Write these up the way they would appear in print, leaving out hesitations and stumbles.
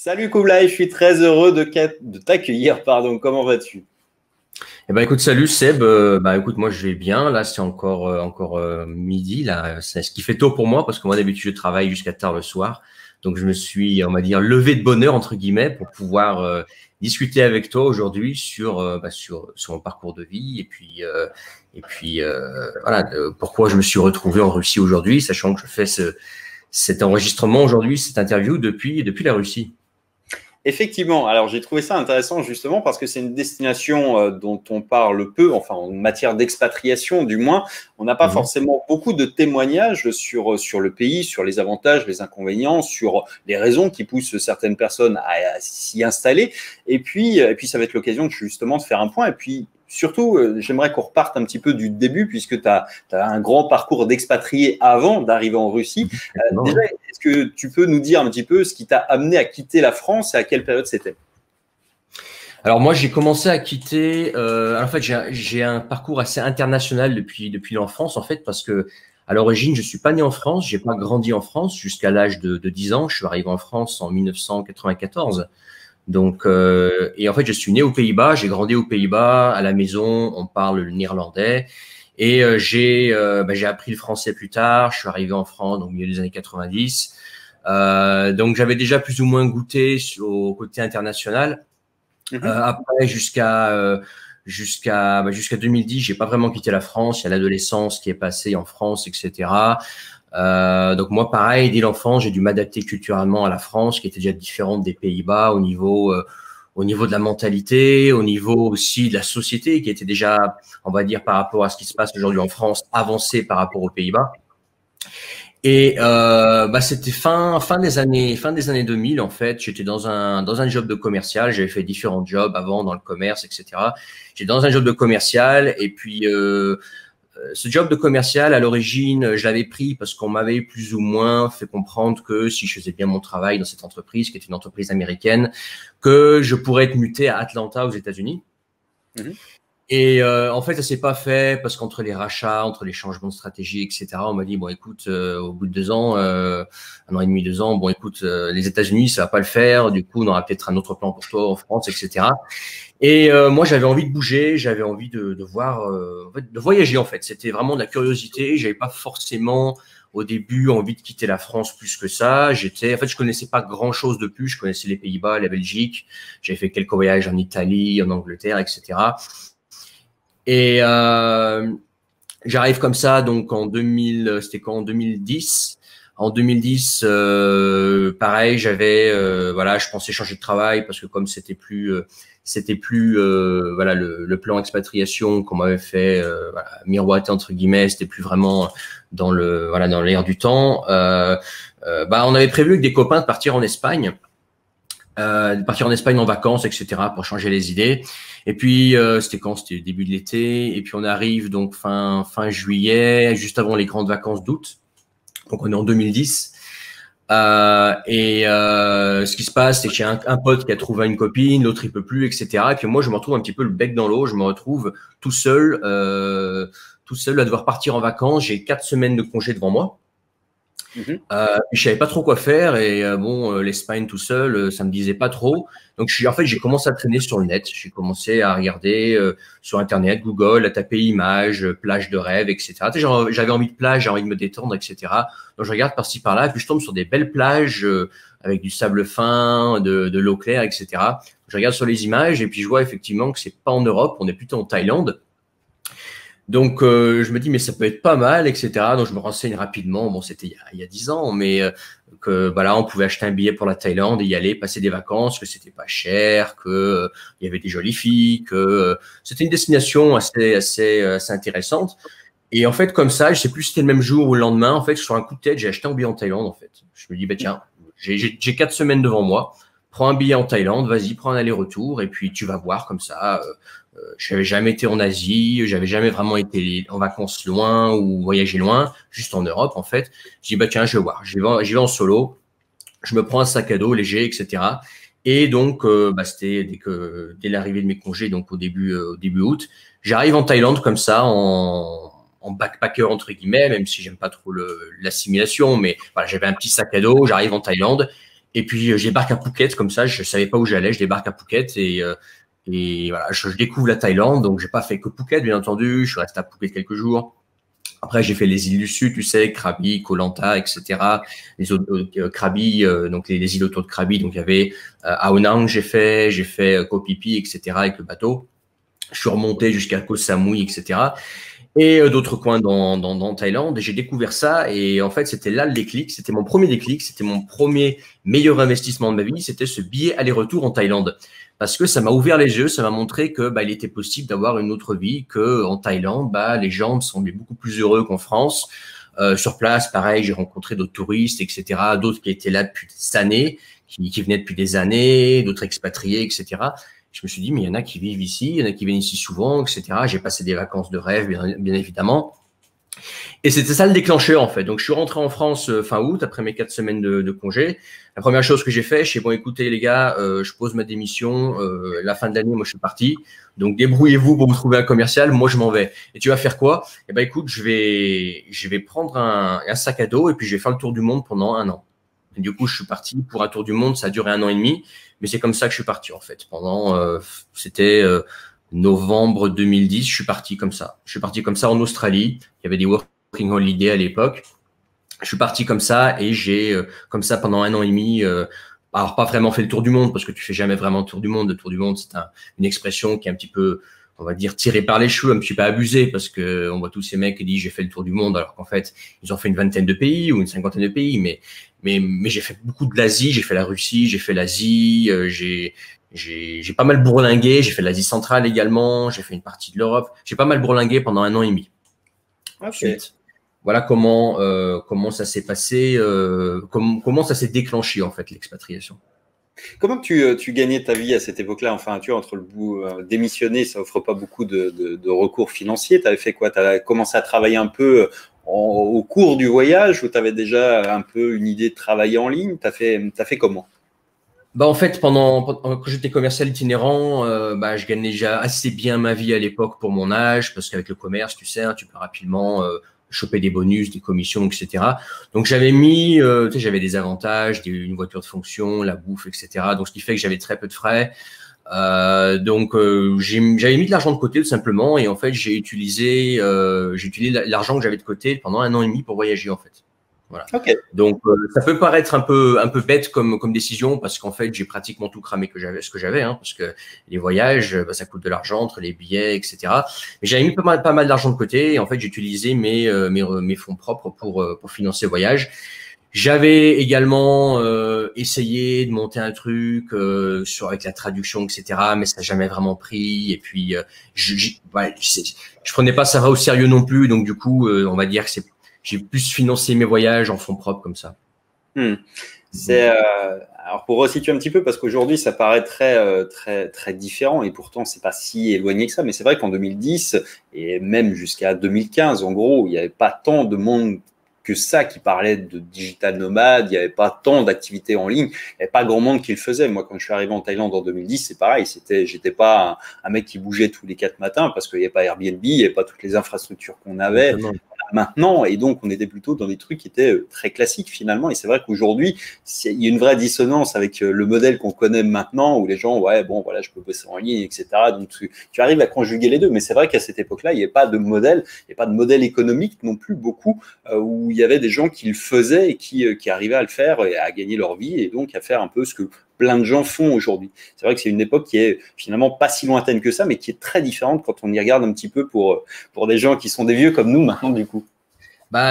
Salut Koulai, je suis très heureux de t'accueillir. Pardon, comment vas-tu? Eh ben écoute, salut Seb. Écoute, moi je vais bien. Là, c'est encore midi. Là, c'est ce qui fait tôt pour moi parce que moi d'habitude je travaille jusqu'à tard le soir. Donc je me suis, on va dire, levé de bonne heure entre guillemets pour pouvoir discuter avec toi aujourd'hui sur mon parcours de vie voilà pourquoi je me suis retrouvé en Russie aujourd'hui, sachant que je fais cet enregistrement aujourd'hui, cette interview depuis la Russie. Effectivement, alors j'ai trouvé ça intéressant justement parce que c'est une destination dont on parle peu, enfin en matière d'expatriation du moins. On n'a pas Mhm. forcément beaucoup de témoignages sur le pays, sur les avantages, les inconvénients, sur les raisons qui poussent certaines personnes à s'y installer. Et puis, ça va être l'occasion justement de faire un point. Et puis, surtout, j'aimerais qu'on reparte un petit peu du début puisque tu as un grand parcours d'expatrié avant d'arriver en Russie. Effectivement, Déjà, ouais. est-ce que tu peux nous dire un petit peu ce qui t'a amené à quitter la France et à quelle période c'était? Alors moi, j'ai commencé à quitter. En fait, j'ai un parcours assez international depuis l'enfance, en fait, parce que à l'origine, je suis pas né en France, j'ai pas grandi en France jusqu'à l'âge de 10 ans. Je suis arrivé en France en 1994. Donc, et en fait, je suis né aux Pays-Bas, j'ai grandi aux Pays-Bas. À la maison, on parle le néerlandais. Et j'ai appris le français plus tard. Je suis arrivé en France au milieu des années 90. Donc, j'avais déjà plus ou moins goûté au côté international. Mhm. Après, jusqu'à 2010, j'ai pas vraiment quitté la France. Il y a l'adolescence qui est passée en France, etc. Donc moi, pareil, dès l'enfance, j'ai dû m'adapter culturellement à la France, qui était déjà différente des Pays-Bas au niveau de la mentalité, au niveau aussi de la société, qui était déjà, on va dire, par rapport à ce qui se passe aujourd'hui en France, avancée par rapport aux Pays-Bas. Et c'était fin des années 2000 en fait. J'étais dans un job de commercial. J'avais fait différents jobs avant dans le commerce, etc. J'étais dans un job de commercial et puis ce job de commercial à l'origine, je l'avais pris parce qu'on m'avait plus ou moins fait comprendre que si je faisais bien mon travail dans cette entreprise, qui était une entreprise américaine, que je pourrais être muté à Atlanta aux États-Unis. Mhm. Et en fait, ça s'est pas fait parce qu'entre les rachats, entre les changements de stratégie, etc., on m'a dit bon, écoute, au bout de 2 ans, 1 an et demi, 2 ans, bon, écoute, les États-Unis, ça va pas le faire. Du coup, on aura peut-être un autre plan pour toi en France, etc. Et moi, j'avais envie de bouger, j'avais envie de voir, en fait, de voyager en fait. C'était vraiment de la curiosité. J'avais pas forcément au début envie de quitter la France plus que ça. En fait, je connaissais pas grand-chose de plus. Je connaissais les Pays-Bas, la Belgique. J'avais fait quelques voyages en Italie, en Angleterre, etc. Et j'arrive comme ça, donc en 2000, c'était quand? En 2010. En 2010, pareil, voilà, je pensais changer de travail parce que comme c'était plus voilà le plan expatriation qu'on m'avait fait voilà, miroiter entre guillemets, c'était plus vraiment dans l'air du temps. On avait prévu avec des copains de partir en Espagne en vacances, etc., pour changer les idées. Et puis, c'était quand? C'était début de l'été. Et puis, on arrive donc fin juillet, juste avant les grandes vacances d'août. Donc, on est en 2010. Ce qui se passe, c'est que j'ai un pote qui a trouvé une copine, l'autre il peut plus, etc. Et puis moi, je me retrouve un petit peu le bec dans l'eau. Je me retrouve tout seul à devoir partir en vacances. J'ai 4 semaines de congé devant moi. Mhm. Je savais pas trop quoi faire et l'Espagne tout seul, ça me disait pas trop. Donc en fait j'ai commencé à traîner sur le net. J'ai commencé à regarder sur internet, Google, à taper images, plage de rêve, etc. Tu sais, j'avais envie de plage, j'ai envie de me détendre, etc. Donc je regarde par-ci par-là, puis je tombe sur des belles plages avec du sable fin, de l'eau claire, etc. Je regarde sur les images et puis je vois effectivement que c'est pas en Europe, on est plutôt en Thaïlande. Donc, je me dis, mais ça peut être pas mal, etc. Donc, je me renseigne rapidement. Bon, c'était il y a 10 ans, mais là, on pouvait acheter un billet pour la Thaïlande et y aller, passer des vacances, que c'était pas cher, que il y avait des jolies filles, que c'était une destination assez intéressante. Et en fait, comme ça, je sais plus si c'était le même jour ou le lendemain, en fait, sur un coup de tête, j'ai acheté un billet en Thaïlande, en fait. Je me dis, bah tiens, j'ai 4 semaines devant moi. Prends un billet en Thaïlande, vas-y, prends un aller-retour, et puis tu vas voir comme ça. Je n'avais jamais été en Asie, j'avais jamais vraiment été en vacances loin ou voyagé loin, juste en Europe en fait. Je dis bah tiens, je vais voir, j'y vais en solo, je me prends un sac à dos léger, etc. Et donc c'était dès l'arrivée de mes congés, donc au début août, j'arrive en Thaïlande comme ça en backpacker entre guillemets, même si j'aime pas trop l'assimilation, mais voilà, j'avais un petit sac à dos, j'arrive en Thaïlande Et puis, je débarque à Phuket comme ça. Je savais pas où j'allais. Je débarque à Phuket et voilà, je découvre la Thaïlande. Donc, j'ai pas fait que Phuket, bien entendu. Je suis resté à Phuket quelques jours. Après, j'ai fait les îles du Sud, tu sais, Krabi, Koh Lanta, etc. Les autres Krabi, donc les îles autour de Krabi. Donc, il y avait Ao Nang, j'ai fait Koh Phi Phi, etc. avec le bateau. Je suis remonté jusqu'à Koh Samui, etc. Et d'autres coins dans Thaïlande. Et j'ai découvert ça. Et en fait, c'était là le déclic. C'était mon premier déclic. C'était mon premier meilleur investissement de ma vie. C'était ce billet aller-retour en Thaïlande. Parce que ça m'a ouvert les yeux. Ça m'a montré que il était possible d'avoir une autre vie, que en Thaïlande, les gens semblaient beaucoup plus heureux qu'en France. Sur place, pareil, j'ai rencontré d'autres touristes, etc. D'autres qui étaient là depuis des années, qui venaient depuis des années, d'autres expatriés, etc. Je me suis dit, mais il y en a qui vivent ici, il y en a qui viennent ici souvent, etc. J'ai passé des vacances de rêve, bien évidemment. Et c'était ça le déclencheur, en fait. Donc, je suis rentré en France fin août, après mes 4 semaines de congé. La première chose que j'ai fait, je dis, bon, écoutez, les gars, je pose ma démission. La fin de l'année, moi, je suis parti. Donc, débrouillez-vous pour vous trouver un commercial. Moi, je m'en vais. Et tu vas faire quoi? Eh ben, écoute, je vais prendre un sac à dos et puis je vais faire le tour du monde pendant 1 an. Et du coup, je suis parti pour un tour du monde. Ça a duré 1 an et demi. Mais c'est comme ça que je suis parti, en fait. C'était novembre 2010. Je suis parti comme ça. Je suis parti comme ça en Australie. Il y avait des working holiday à l'époque. Je suis parti comme ça et j'ai, comme ça, pendant 1 an et demi, alors pas vraiment fait le tour du monde parce que tu fais jamais vraiment le tour du monde. Le tour du monde, c'est une expression qui est un petit peu, on va dire, tirée par les cheveux, un petit peu abusée parce que on voit tous ces mecs qui disent j'ai fait le tour du monde alors qu'en fait, ils ont fait une vingtaine de pays ou une cinquantaine de pays, mais j'ai fait beaucoup de l'Asie, j'ai fait la Russie, j'ai fait l'Asie, j'ai pas mal bourlingué, j'ai fait l'Asie centrale également, j'ai fait une partie de l'Europe, j'ai pas mal bourlingué pendant 1 an et demi. Okay. Ensuite, voilà comment ça s'est passé, comment ça s'est déclenché en fait l'expatriation. Comment tu gagnais ta vie à cette époque-là? Enfin, tu vois, entre le bout démissionner, ça offre pas beaucoup de recours financiers. Tu avais fait quoi? Tu as commencé à travailler un peu au cours du voyage ou tu avais déjà un peu une idée de travailler en ligne? T'as fait comment? En fait, quand j'étais commercial itinérant, je gagnais déjà assez bien ma vie à l'époque pour mon âge, parce qu'avec le commerce, tu sais, hein, tu peux rapidement choper des bonus, des commissions, etc. Donc j'avais mis, tu sais, j'avais des avantages, une voiture de fonction, la bouffe, etc. Donc ce qui fait que j'avais très peu de frais. J'avais mis de l'argent de côté tout simplement, et en fait j'ai utilisé l'argent que j'avais de côté pendant 1 an et demi pour voyager en fait. Voilà. Okay. Donc ça peut paraître un peu bête comme décision parce qu'en fait j'ai pratiquement tout cramé ce que j'avais, hein, parce que les voyages ça coûte de l'argent entre les billets, etc. Mais j'avais mis pas mal d'argent de côté et en fait j'ai utilisé mes fonds propres pour financer le voyage. J'avais également essayé de monter un truc avec la traduction, etc. Mais ça n'a jamais vraiment pris. Et puis je prenais pas ça au sérieux non plus. Donc du coup on va dire que j'ai plus financé mes voyages en fonds propres comme ça. Alors pour resituer un petit peu, parce qu'aujourd'hui ça paraît très différent et pourtant c'est pas si éloigné que ça, mais c'est vrai qu'en 2010 et même jusqu'à 2015 en gros, il n'y avait pas tant de monde que ça qui parlait de digital nomade, il n'y avait pas tant d'activités en ligne, il n'y avait pas grand monde qui le faisait. Moi, quand je suis arrivé en Thaïlande en 2010, c'est pareil, j'étais pas un mec qui bougeait tous les 4 matins parce qu'il n'y avait pas Airbnb, il n'y avait pas toutes les infrastructures qu'on avait maintenant, et donc on était plutôt dans des trucs qui étaient très classiques finalement. Et c'est vrai qu'aujourd'hui, il y a une vraie dissonance avec le modèle qu'on connaît maintenant, où les gens, je peux bosser en ligne, etc. Donc tu arrives à conjuguer les deux. Mais c'est vrai qu'à cette époque-là, il n'y avait pas de modèle, il n'y avait pas de modèle économique non plus beaucoup, où il y avait des gens qui le faisaient et qui arrivaient à le faire et à gagner leur vie et donc à faire un peu ce que plein de gens font aujourd'hui. C'est vrai que c'est une époque qui est finalement pas si lointaine que ça, mais qui est très différente quand on y regarde un petit peu pour des gens qui sont des vieux comme nous maintenant du coup.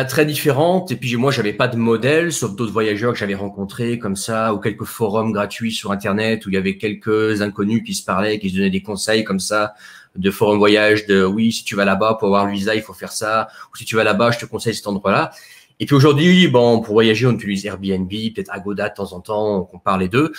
Très différente. Et puis moi, j'avais pas de modèle, sauf d'autres voyageurs que j'avais rencontrés comme ça, ou quelques forums gratuits sur Internet où il y avait quelques inconnus qui se parlaient, qui se donnaient des conseils comme ça, de forums voyage, de oui, si tu vas là-bas pour avoir le visa, il faut faire ça, ou si tu vas là-bas, je te conseille cet endroit-là. Et puis aujourd'hui, pour voyager, on utilise Airbnb, peut-être Agoda de temps en temps, on parle les deux.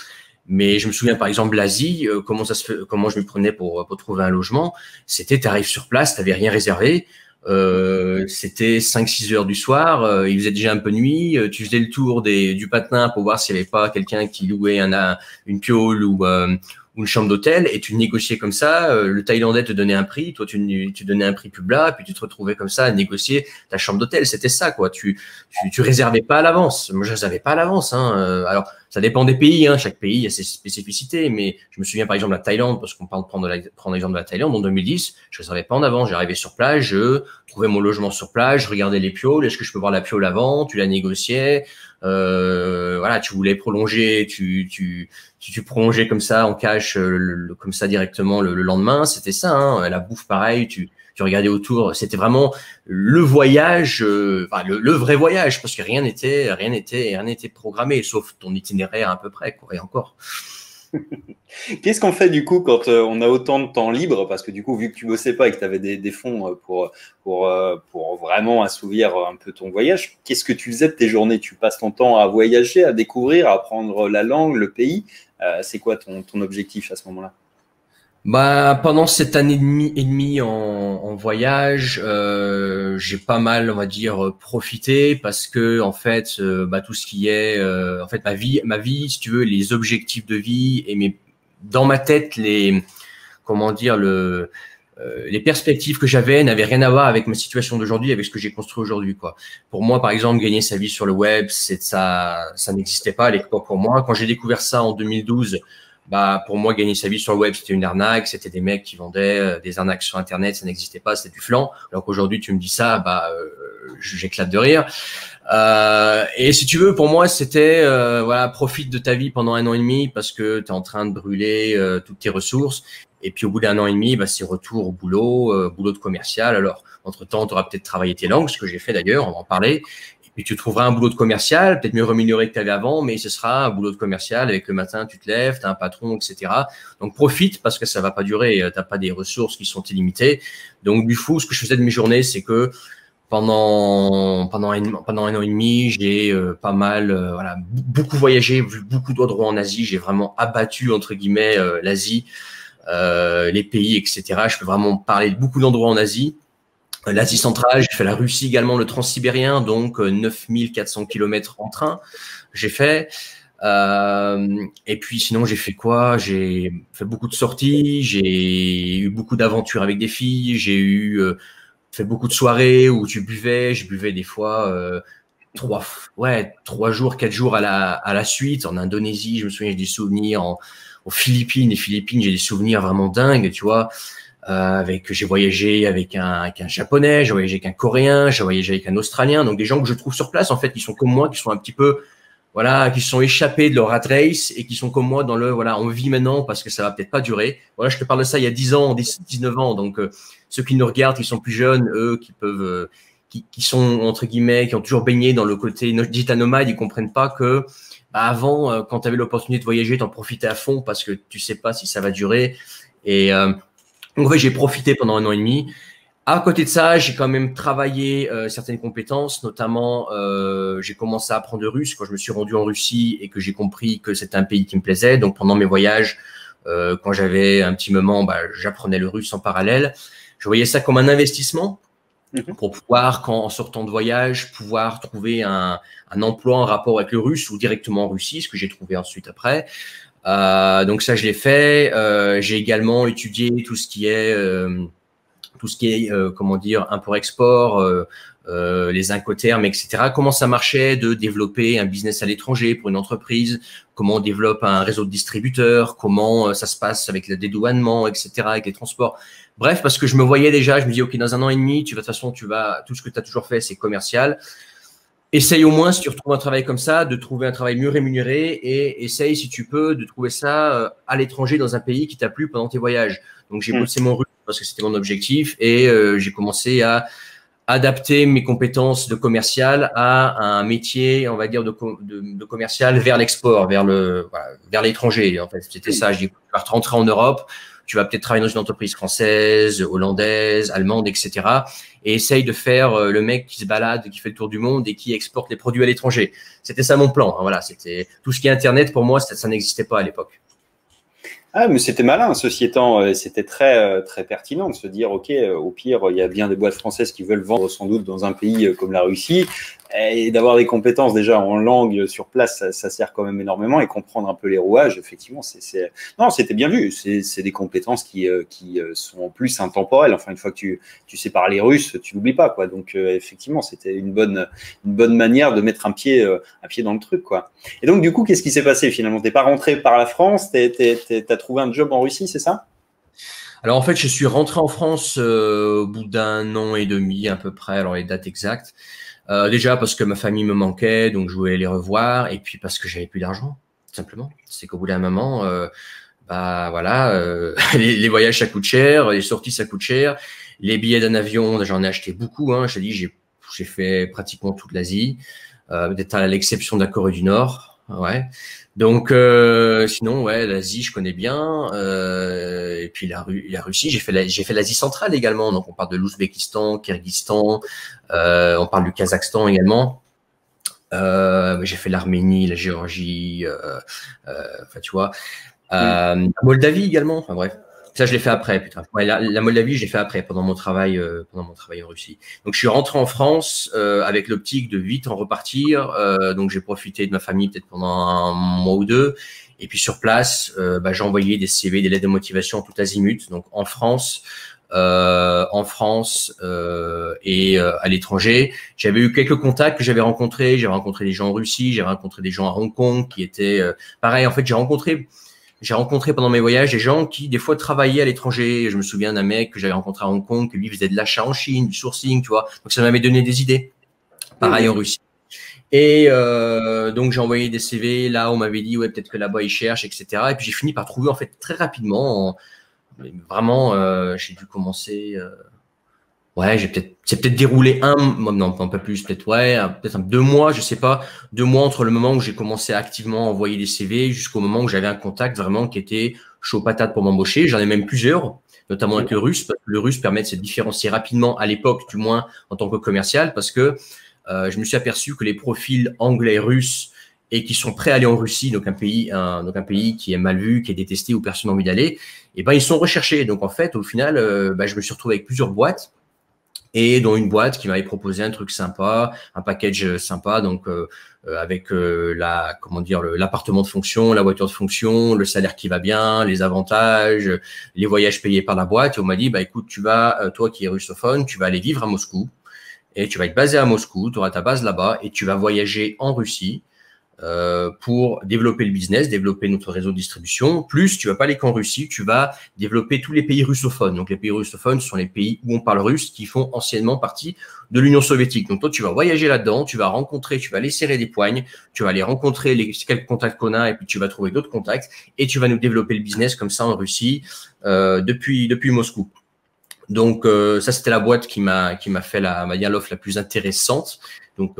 Mais je me souviens par exemple l'Asie, comment je me prenais pour trouver un logement. C'était, t'arrives sur place, t'avais rien réservé. C'était 5-6 heures du soir, il faisait déjà un peu nuit, tu faisais le tour du patelin pour voir s'il n'y avait pas quelqu'un qui louait une piole ou une chambre d'hôtel et tu négociais comme ça. Le Thaïlandais te donnait un prix, toi tu donnais un prix plus bas, puis tu te retrouvais comme ça à négocier ta chambre d'hôtel. C'était ça, quoi. Tu réservais pas à l'avance. Moi, je réservais pas à l'avance. Hein. Alors, ça dépend des pays. Hein. Chaque pays a ses spécificités. Mais je me souviens par exemple de la Thaïlande, parce qu'on parle de prendre l'exemple de la Thaïlande. En 2010, je réservais pas en avance. J'arrivais sur place, je trouvais mon logement sur place, je regardais les pioles. Est-ce que je peux voir la piole avant? Tu la négociais. Voilà, tu voulais prolonger, tu prolongeais comme ça en cash, comme ça directement le lendemain. C'était ça, hein. La bouffe, pareil. Tu regardais autour. C'était vraiment le voyage, enfin le vrai voyage, parce que rien n'était programmé, sauf ton itinéraire à peu près, quoi, et encore. Qu'est-ce qu'on fait du coup quand on a autant de temps libre? Parce que du coup, vu que tu bossais pas et que tu avais des fonds pour vraiment assouvir un peu ton voyage, qu'est-ce que tu faisais de tes journées? Tu passes ton temps à voyager, à découvrir, à apprendre la langue, le pays. C'est quoi ton objectif à ce moment-là? Bah, pendant cette année et demie en voyage, j'ai pas mal, on va dire, profité parce que en fait, bah, tout ce qui est, en fait, ma vie, si tu veux, les objectifs de vie et dans ma tête, comment dire, les perspectives que j'avais n'avaient rien à voir avec ma situation d'aujourd'hui, avec ce que j'ai construit aujourd'hui, quoi. Pour moi, par exemple, gagner sa vie sur le web, ça n'existait pas à l'époque pour moi. Quand j'ai découvert ça en 2012. Bah, pour moi, gagner sa vie sur le web, c'était une arnaque. C'était des mecs qui vendaient des arnaques sur Internet. Ça n'existait pas. C'était du flan. Alors qu'aujourd'hui, tu me dis ça, bah, j'éclate de rire. Et si tu veux, pour moi, c'était, voilà, profite de ta vie pendant 1 an et demi parce que tu es en train de brûler toutes tes ressources. Et puis, au bout d'1 an et demi, bah, c'est retour au boulot, boulot de commercial. Alors, entre-temps, tu auras peut-être travaillé tes langues, ce que j'ai fait d'ailleurs, on va en parler. Et tu trouveras un boulot de commercial, peut-être mieux rémunéré que tu avais avant, mais ce sera un boulot de commercial avec le matin, tu te lèves, tu as un patron, etc. Donc, profite parce que ça va pas durer. Tu n'as pas des ressources qui sont illimitées. Donc, du coup, ce que je faisais de mes journées, c'est que pendant 1 an et demi, j'ai pas mal, voilà, beaucoup voyagé, vu beaucoup d'endroits en Asie. J'ai vraiment abattu, entre guillemets, l'Asie, les pays, etc. Je peux vraiment parler de beaucoup d'endroits en Asie. L'Asie centrale, j'ai fait la Russie également, le transsibérien, donc 9400 km en train, j'ai fait. Et puis sinon, j'ai fait quoi? J'ai fait beaucoup de sorties, j'ai eu beaucoup d'aventures avec des filles, j'ai fait beaucoup de soirées où je buvais des fois 3 jours, 4 jours à la suite. En Indonésie, je me souviens, j'ai des souvenirs aux Philippines. Les Philippines, j'ai des souvenirs vraiment dingues, tu vois. J'ai voyagé avec un japonais, j'ai voyagé avec un coréen, j'ai voyagé avec un australien, donc des gens que je trouve sur place en fait, qui sont comme moi, qui sont un petit peu, voilà, qui sont échappés de leur rat race et qui sont comme moi dans voilà, on vit maintenant parce que ça va peut-être pas durer. Voilà, je te parle de ça il y a 10 ans, 19 ans, donc ceux qui nous regardent, qui sont plus jeunes, eux, qui peuvent, qui sont entre guillemets, qui ont toujours baigné dans le côté digital nomade, ils comprennent pas que bah, avant, quand tu avais l'opportunité de voyager, t'en profitais à fond parce que tu sais pas si ça va durer et donc, en fait, j'ai profité pendant 1 an et demi. À côté de ça, j'ai quand même travaillé certaines compétences, notamment j'ai commencé à apprendre le russe quand je me suis rendu en Russie et que j'ai compris que c'était un pays qui me plaisait. Donc, pendant mes voyages, quand j'avais un petit moment, bah, j'apprenais le russe en parallèle. Je voyais ça comme un investissement pour pouvoir, en sortant de voyage, pouvoir trouver un emploi en rapport avec le russe ou directement en Russie, ce que j'ai trouvé ensuite après. Donc ça, je l'ai fait. J'ai également étudié tout ce qui est comment dire, import-export, les incoterms, etc. Comment ça marchait de développer un business à l'étranger pour une entreprise, comment on développe un réseau de distributeurs, comment ça se passe avec le dédouanement, etc., avec les transports. Bref, parce que je me voyais déjà, je me dis, OK, dans 1 an et demi, de toute façon, tout ce que tu as toujours fait, c'est commercial. Essaye au moins, si tu retrouves un travail comme ça, de trouver un travail mieux rémunéré et essaye, si tu peux, de trouver ça à l'étranger dans un pays qui t'a plu pendant tes voyages. Donc, j'ai bossé mon russe parce que c'était mon objectif et j'ai commencé à adapter mes compétences de commercial à un métier, on va dire, de commercial vers l'export, vers l'étranger. En fait, c'était ça. Je dis, tu vas rentrer en Europe, tu vas peut-être travailler dans une entreprise française, hollandaise, allemande, etc. Et essaye de faire le mec qui se balade, qui fait le tour du monde et qui exporte les produits à l'étranger. C'était ça mon plan. Hein, voilà, c'était tout ce qui est Internet pour moi, ça n'existait pas à l'époque. Ah, mais c'était malin, ceci étant, c'était très pertinent de se dire, OK, au pire, il y a bien des boîtes françaises qui veulent vendre sans doute dans un pays comme la Russie. Et d'avoir des compétences déjà en langue sur place, ça sert quand même énormément. Et comprendre un peu les rouages, effectivement, non, c'était bien vu. C'est des compétences qui sont en plus intemporelles. Enfin, une fois que tu sais parler russe, tu l'oublies pas, quoi. Donc, effectivement, c'était une bonne manière de mettre un pied dans le truc, quoi. Et donc, du coup, qu'est-ce qui s'est passé finalement? T'es pas rentré par la France, t'as trouvé un job en Russie, c'est ça? Alors en fait, je suis rentré en France au bout d'un an et demi à peu près, alors les dates exactes. Déjà parce que ma famille me manquait, donc je voulais les revoir, et puis parce que j'avais plus d'argent, tout simplement. C'est qu'au bout d'un moment, bah voilà, les voyages ça coûte cher, les sorties ça coûte cher, les billets d'un avion, j'en ai acheté beaucoup. Hein, je te dis, j'ai fait pratiquement toute l'Asie, peut-être à l'exception de la Corée du Nord. Ouais. Donc sinon ouais, l'Asie je connais bien, et puis la Russie, j'ai fait l'Asie centrale également, donc on parle de l'Ouzbékistan, Kirghizistan, on parle du Kazakhstan également. J'ai fait l'Arménie, la Géorgie, enfin tu vois, la Moldavie également. Enfin bref, ça je l'ai fait après. Putain. Ouais, la Moldavie, je l'ai fait après pendant mon travail en Russie. Donc je suis rentré en France avec l'optique de vite en repartir. Donc j'ai profité de ma famille peut-être pendant un mois ou deux. Et puis sur place, j'ai envoyé des CV, des lettres de motivation tout azimut. Donc en France. Et à l'étranger. J'avais eu quelques contacts que j'avais rencontrés. J'avais rencontré des gens en Russie, j'avais rencontré des gens à Hong Kong qui étaient pareil. En fait, j'ai rencontré pendant mes voyages des gens qui des fois travaillaient à l'étranger. Je me souviens d'un mec que j'avais rencontré à Hong Kong, que lui faisait de l'achat en Chine, du sourcing, tu vois. Donc ça m'avait donné des idées. Pareil en Russie. Et donc j'ai envoyé des CV. Là, on m'avait dit ouais peut-être que là-bas ils cherchent, etc. Et puis j'ai fini par trouver en fait très rapidement. Vraiment, j'ai dû commencer. Ouais, c'est peut-être déroulé non, pas plus, peut-être ouais, peut-être 2 mois, je sais pas, 2 mois entre le moment où j'ai commencé à activement envoyer des CV jusqu'au moment où j'avais un contact vraiment qui était chaud patate pour m'embaucher. J'en ai même plusieurs, notamment avec le russe, parce que le russe permet de se différencier rapidement à l'époque, du moins en tant que commercial, parce que je me suis aperçu que les profils anglais, russes et qui sont prêts à aller en Russie, donc un pays qui est mal vu, qui est détesté où personne n'a envie d'aller, et ben ils sont recherchés. Donc en fait, au final, je me suis retrouvé avec plusieurs boîtes et dont une boîte qui m'avait proposé un truc sympa, un package sympa, donc avec l'appartement de fonction, la voiture de fonction, le salaire qui va bien, les avantages, les voyages payés par la boîte. Et on m'a dit, bah écoute, tu vas, toi qui es russophone, tu vas aller vivre à Moscou et tu vas être basé à Moscou, tu auras ta base là-bas et tu vas voyager en Russie pour développer le business, développer notre réseau de distribution. Plus, tu vas pas aller qu'en Russie, tu vas développer tous les pays russophones. Donc, les pays russophones sont les pays où on parle russe, qui font anciennement partie de l'Union soviétique. Donc, toi, tu vas voyager là-dedans, tu vas aller serrer des poignes, tu vas aller rencontrer quelques contacts qu'on a, et puis tu vas trouver d'autres contacts, et tu vas nous développer le business comme ça en Russie depuis Moscou. Donc ça c'était la boîte qui m'a fait l'offre la plus intéressante. Donc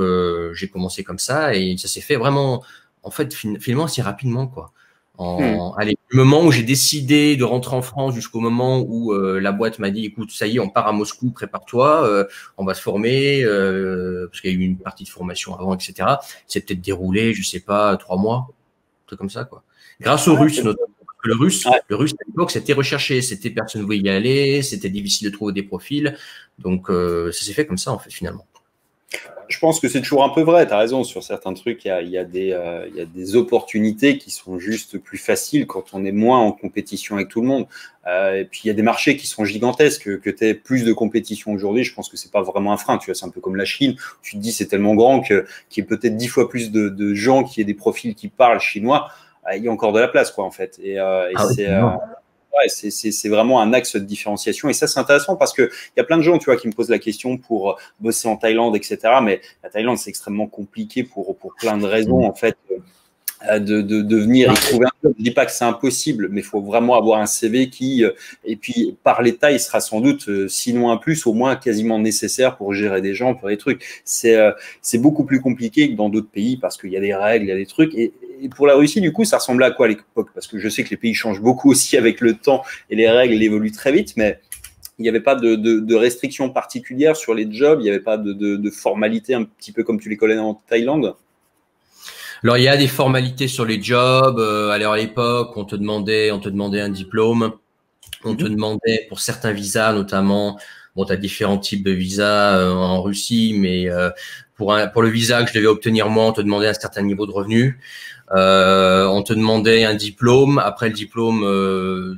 j'ai commencé comme ça et ça s'est fait vraiment en fait finalement assez rapidement quoi. Allez, le moment où j'ai décidé de rentrer en France jusqu'au moment où la boîte m'a dit écoute ça y est on part à Moscou, prépare-toi, on va se former parce qu'il y a eu une partie de formation avant etc. C'est peut-être déroulé je sais pas 3 mois, un truc comme ça quoi. Grâce aux Russes notamment. Le russe à l'époque, c'était recherché, personne ne voulait y aller, c'était difficile de trouver des profils, donc ça s'est fait comme ça en fait finalement. Je pense que c'est toujours un peu vrai, tu as raison, sur certains trucs, il y a des opportunités qui sont juste plus faciles quand on est moins en compétition avec tout le monde. Et puis il y a des marchés qui sont gigantesques, que tu aies plus de compétition aujourd'hui, je pense que c'est pas vraiment un frein, tu vois, c'est un peu comme la Chine, tu te dis c'est tellement grand qu'il y ait peut-être 10 fois plus de gens qui aient des profils qui parlent chinois, il y a encore de la place quoi en fait. C'est vraiment un axe de différenciation et ça c'est intéressant parce que il y a plein de gens tu vois qui me posent la question pour bosser en Thaïlande etc. Mais la Thaïlande c'est extrêmement compliqué pour plein de raisons en fait de venir y trouver un job. Je dis pas que c'est impossible, mais il faut vraiment avoir un CV qui, et puis par l'État, il sera sans doute, sinon un plus, au moins quasiment nécessaire pour gérer des gens, pour des trucs. C'est beaucoup plus compliqué que dans d'autres pays parce qu'il y a des règles, il y a des trucs. Et pour la Russie, du coup, ça ressemblait à quoi à l'époque? Parce que je sais que les pays changent beaucoup aussi avec le temps et les règles évoluent très vite, mais il n'y avait pas de restrictions particulières sur les jobs, il n'y avait pas de formalités un petit peu comme tu les connais en Thaïlande. Alors il y a des formalités sur les jobs. Alors à l'époque, on te demandait un diplôme, on te demandait pour certains visas notamment. Bon, tu as différents types de visas en Russie, mais pour le visa que je devais obtenir moi, on te demandait un certain niveau de revenu. On te demandait un diplôme. Après le diplôme,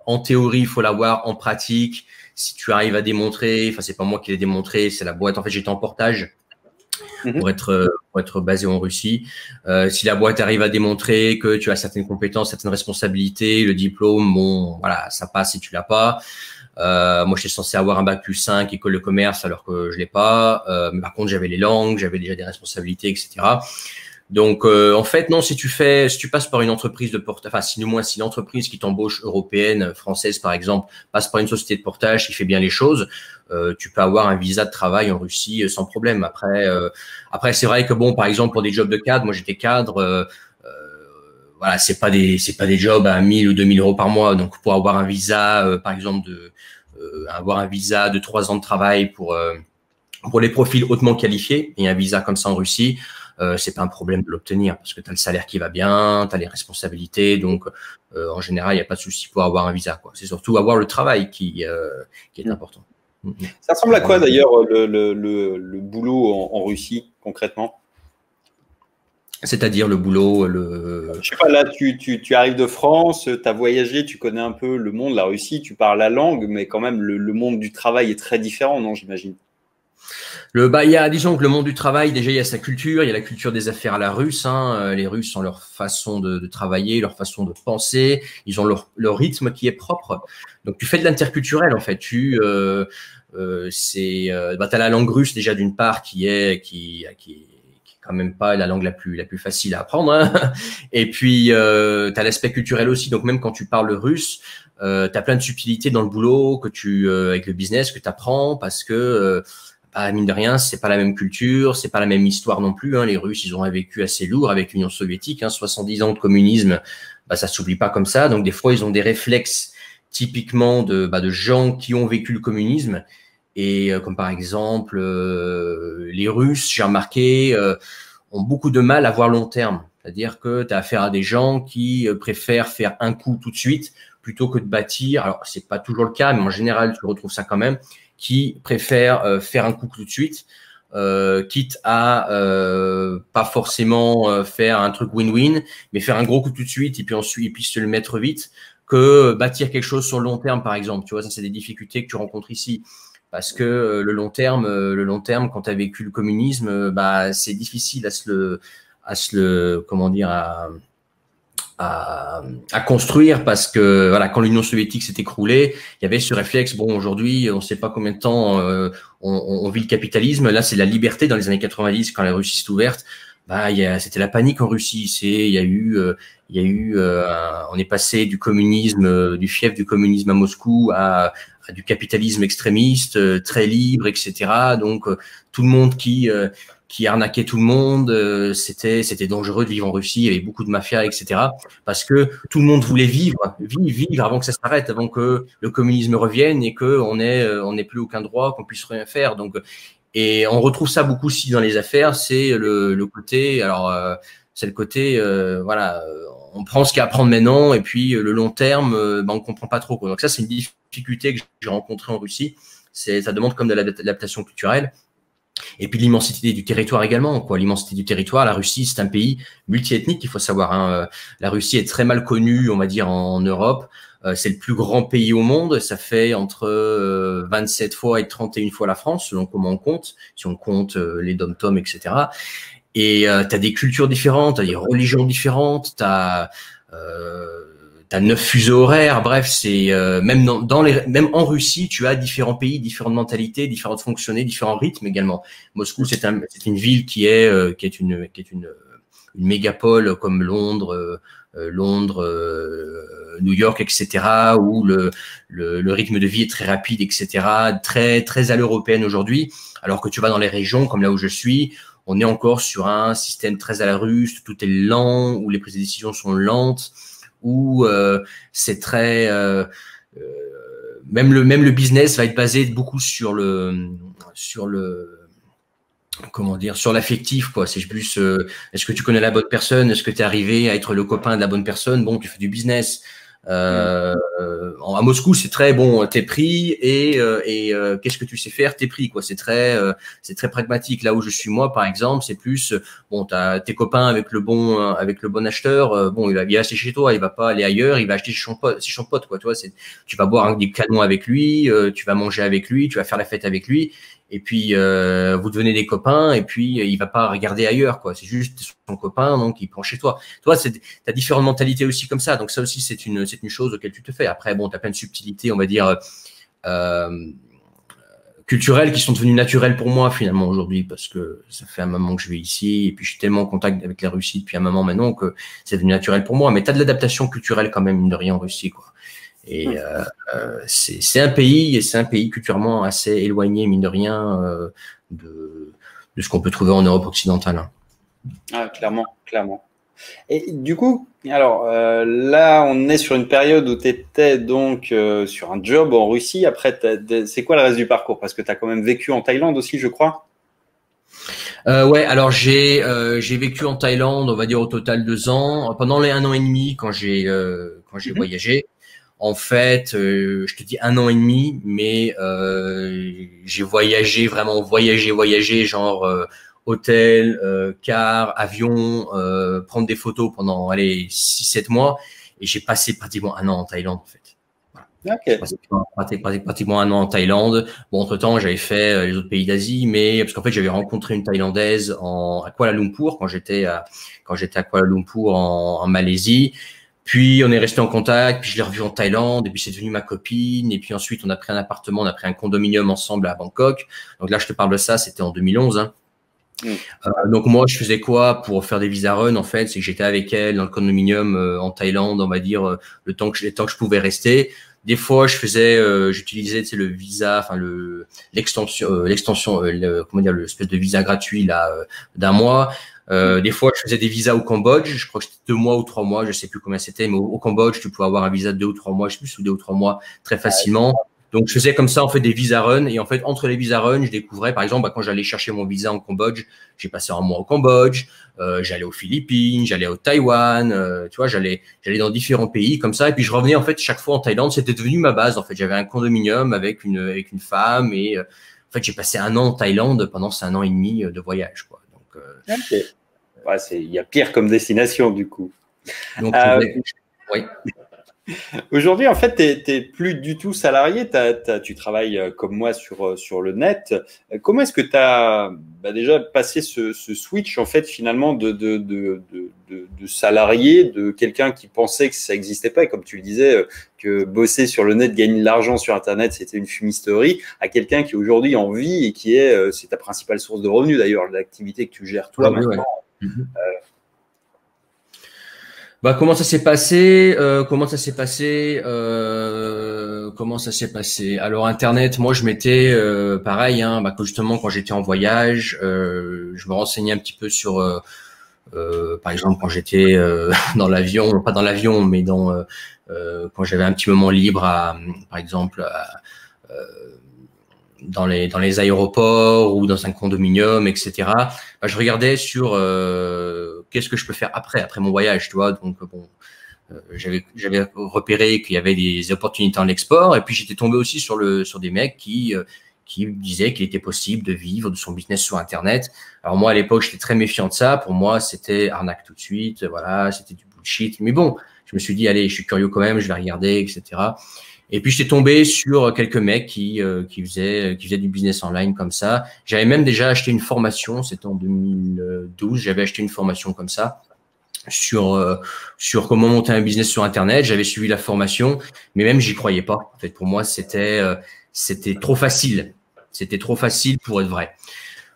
en théorie, il faut l'avoir. En pratique, si tu arrives à démontrer, enfin c'est pas moi qui l'ai démontré, c'est la boîte. En fait, j'étais en portage pour être basé en Russie. Si la boîte arrive à démontrer que tu as certaines compétences, certaines responsabilités, le diplôme, bon, voilà, ça passe si tu l'as pas. Moi, j'étais censé avoir un bac+5 école de commerce alors que je l'ai pas. Mais par contre, j'avais les langues, j'avais déjà des responsabilités, etc. Donc, en fait, non, si tu passes par une entreprise de portage, enfin, si l'entreprise qui t'embauche européenne, française, par exemple, passe par une société de portage qui fait bien les choses, tu peux avoir un visa de travail en Russie sans problème. Après, c'est vrai que bon, par exemple, pour des jobs de cadre, moi, j'étais cadre, voilà, c'est pas des jobs à 1000 ou 2000 euros par mois. Donc, pour avoir un visa, par exemple, avoir un visa de 3 ans de travail pour les profils hautement qualifiés et un visa comme ça en Russie, c'est pas un problème de l'obtenir parce que tu as le salaire qui va bien, tu as les responsabilités, donc en général, il n'y a pas de souci pour avoir un visa, quoi. C'est surtout avoir le travail qui est important. Ça ressemble à quoi d'ailleurs le boulot en Russie concrètement? C'est-à-dire le boulot, Je sais pas, là, tu arrives de France, tu as voyagé, tu connais un peu le monde, la Russie, tu parles la langue, mais quand même, le monde du travail est très différent, non, j'imagine? Disons que le monde du travail, déjà, il y a sa culture, il y a la culture des affaires à la russe, hein. Les Russes ont leur façon de travailler, leur façon de penser, ils ont leur rythme qui est propre. Donc, tu fais de l'interculturel, en fait. T'as la langue russe, déjà, d'une part, qui est quand même pas la langue la plus facile à apprendre, hein. Et puis, tu as l'aspect culturel aussi. Donc, même quand tu parles russe, tu as plein de subtilités dans le boulot avec le business que tu apprends parce que mine de rien, c'est pas la même culture, c'est pas la même histoire non plus, hein. Les Russes, ils ont un vécu assez lourd avec l'Union soviétique, hein, 70 ans de communisme, ça s'oublie pas comme ça. Donc des fois, ils ont des réflexes typiquement de gens qui ont vécu le communisme. Et comme par exemple, les Russes, j'ai remarqué, ont beaucoup de mal à voir long terme. C'est-à-dire que tu as affaire à des gens qui préfèrent faire un coup tout de suite plutôt que de bâtir. Alors, c'est pas toujours le cas, mais en général, tu retrouves ça quand même, qui préfèrent faire un coup tout de suite, quitte à pas forcément faire un truc win-win, mais faire un gros coup tout de suite et puis ensuite se le mettre vite, que bâtir quelque chose sur le long terme, par exemple. Tu vois, ça, c'est des difficultés que tu rencontres ici. Parce que le long terme, quand tu as vécu le communisme, c'est difficile à construire parce que voilà, quand l'Union soviétique s'est écroulée, il y avait ce réflexe. Bon, aujourd'hui, on ne sait pas combien de temps on vit le capitalisme. Là, c'est la liberté dans les années 90 quand la Russie s'est ouverte. C'était la panique en Russie. On est passé du communisme, du fief du communisme à Moscou à du capitalisme extrémiste, très libre, etc. Donc tout le monde qui arnaquait tout le monde, c'était dangereux de vivre en Russie. Il y avait beaucoup de mafia, etc. Parce que tout le monde voulait vivre avant que ça s'arrête, avant que le communisme revienne et que on ait plus aucun droit, qu'on puisse rien faire. Donc et on retrouve ça beaucoup aussi dans les affaires, c'est le côté, c'est le côté, on prend ce qu'il y a à prendre maintenant et puis le long terme, on comprend pas trop, quoi. Donc ça, c'est une difficulté que j'ai rencontrée en Russie. Ça demande comme de l'adaptation culturelle. Et puis l'immensité du territoire également, quoi. L'immensité du territoire. La Russie, c'est un pays multiethnique, il faut savoir, hein. La Russie est très mal connue, on va dire, en Europe. C'est le plus grand pays au monde. Ça fait entre 27 fois et 31 fois la France, selon comment on compte. Si on compte les dom-toms, etc. Et tu as des cultures différentes, tu as des religions différentes, tu as 9 fuseaux horaires. Bref, c'est même même en Russie, tu as différents pays, différentes mentalités, différentes fonctionnées, différents rythmes également. Moscou, c'est une ville qui est une mégapole comme Londres, New York, etc., où le rythme de vie est très rapide, etc., très très à l'européenne aujourd'hui. Alors que tu vas dans les régions comme là où je suis, on est encore sur un système très à la russe, tout est lent, où les prises de décision sont lentes, où c'est très même le business va être basé beaucoup sur l'affectif, quoi. C'est plus est-ce que tu connais la bonne personne, est-ce que tu es arrivé à être le copain de la bonne personne, bon, tu fais du business. À Moscou, c'est très bon, t'es pris et qu'est-ce que tu sais faire, t'es pris quoi. C'est très pragmatique. Là où je suis moi, par exemple, c'est plus bon, t'as tes copains avec le bon acheteur. Bon, il va acheter chez toi, il va pas aller ailleurs, il va acheter chez son pote quoi. Tu vois, tu vas boire des canons avec lui, tu vas manger avec lui, tu vas faire la fête avec lui. Et puis vous devenez des copains et puis il va pas regarder ailleurs quoi. C'est juste son copain donc il prend chez toi. Toi t'as différentes mentalités aussi comme ça. Donc ça aussi c'est une chose auquel tu te fais. Après bon t'as plein de subtilités on va dire culturelles qui sont devenues naturelles pour moi finalement aujourd'hui parce que ça fait un moment que je vis ici et puis je suis tellement en contact avec la Russie depuis un moment maintenant que c'est devenu naturel pour moi. Mais t'as de l'adaptation culturelle quand même mine de rien en Russie quoi. Et c'est un pays et c'est un pays culturellement assez éloigné mine de rien de ce qu'on peut trouver en Europe occidentale. Hein. Ah, clairement, clairement. Et du coup, alors là, on est sur une période où tu étais donc sur un job en Russie. Après, c'est quoi le reste du parcours? Parce que tu as quand même vécu en Thaïlande aussi, je crois. Ouais, alors j'ai vécu en Thaïlande, on va dire au total 2 ans. Pendant les 1 an et demi, quand j'ai voyagé, en fait, je te dis 1 an et demi, mais j'ai voyagé, genre hôtel, car, avion, prendre des photos pendant 6-7 mois, et j'ai passé pratiquement 1 an en Thaïlande en fait. Voilà. Okay. Pratiquement 1 an en Thaïlande. Bon, entre-temps, j'avais fait les autres pays d'Asie, mais parce qu'en fait, j'avais rencontré une Thaïlandaise à Kuala Lumpur quand j'étais à Kuala Lumpur en Malaisie. Puis on est resté en contact, puis je l'ai revue en Thaïlande, et puis c'est devenu ma copine, et puis ensuite on a pris un appartement, on a pris un condominium ensemble à Bangkok. Donc là, je te parle de ça, c'était en 2011. Hein. Donc moi, je faisais quoi pour faire des visa run en fait, c'est que j'étais avec elle dans le condominium en Thaïlande, on va dire les temps que je pouvais rester. Des fois, j'utilisais le visa, enfin l'extension, comment dire, l'espèce de visa gratuit là d'1 mois. Des fois, je faisais des visas au Cambodge. Je crois que c'était 2 mois ou 3 mois, je sais plus combien c'était, mais au Cambodge, tu pouvais avoir un visa de 2 ou 3 mois, je sais plus, ou 2 ou 3 mois très facilement. Donc, je faisais comme ça, en fait, des visa runs. Et en fait, entre les visa runs, je découvrais, par exemple, quand j'allais chercher mon visa en Cambodge, j'ai passé 1 mois au Cambodge, j'allais aux Philippines, j'allais au Taïwan, tu vois, j'allais dans différents pays comme ça. Et puis, je revenais, en fait, chaque fois en Thaïlande. C'était devenu ma base, en fait. J'avais un condominium avec une femme et, en fait, j'ai passé 1 an en Thaïlande pendant ces 1 an et demi de voyage, quoi. Donc, okay. Ouais, il y a pire comme destination, du coup. Donc, oui. Aujourd'hui, en fait, tu n'es plus du tout salarié, tu travailles comme moi sur le net. Comment est-ce que tu as déjà passé ce switch, en fait, finalement, de salarié, de quelqu'un qui pensait que ça n'existait pas, et comme tu le disais, que bosser sur le net, gagner de l'argent sur Internet, c'était une fumisterie, à quelqu'un qui aujourd'hui en vit et qui c'est ta principale source de revenus, d'ailleurs, l'activité que tu gères toi maintenant. Ouais. Comment ça s'est passé? Alors Internet, moi je m'étais pareil, hein, justement quand j'étais en voyage, je me renseignais un petit peu sur, par exemple quand j'étais dans l'avion, pas dans l'avion, mais quand j'avais un petit moment libre, par exemple dans les aéroports ou dans un condominium, etc. Je regardais sur qu'est-ce que je peux faire après mon voyage, tu vois. Donc bon, j'avais repéré qu'il y avait des opportunités en export, et puis j'étais tombé aussi sur des mecs qui disaient qu'il était possible de vivre de son business sur Internet. Alors moi à l'époque j'étais très méfiant de ça. Pour moi c'était arnaque tout de suite, voilà, c'était du bullshit. Mais bon, je me suis dit allez, je suis curieux quand même, je vais regarder, etc. Et puis j'étais tombé sur quelques mecs qui faisaient du business online comme ça. J'avais même déjà acheté une formation, c'était en 2012, j'avais acheté une formation comme ça sur comment monter un business sur Internet. J'avais suivi la formation, mais même j'y croyais pas. En fait, pour moi, c'était trop facile. C'était trop facile pour être vrai.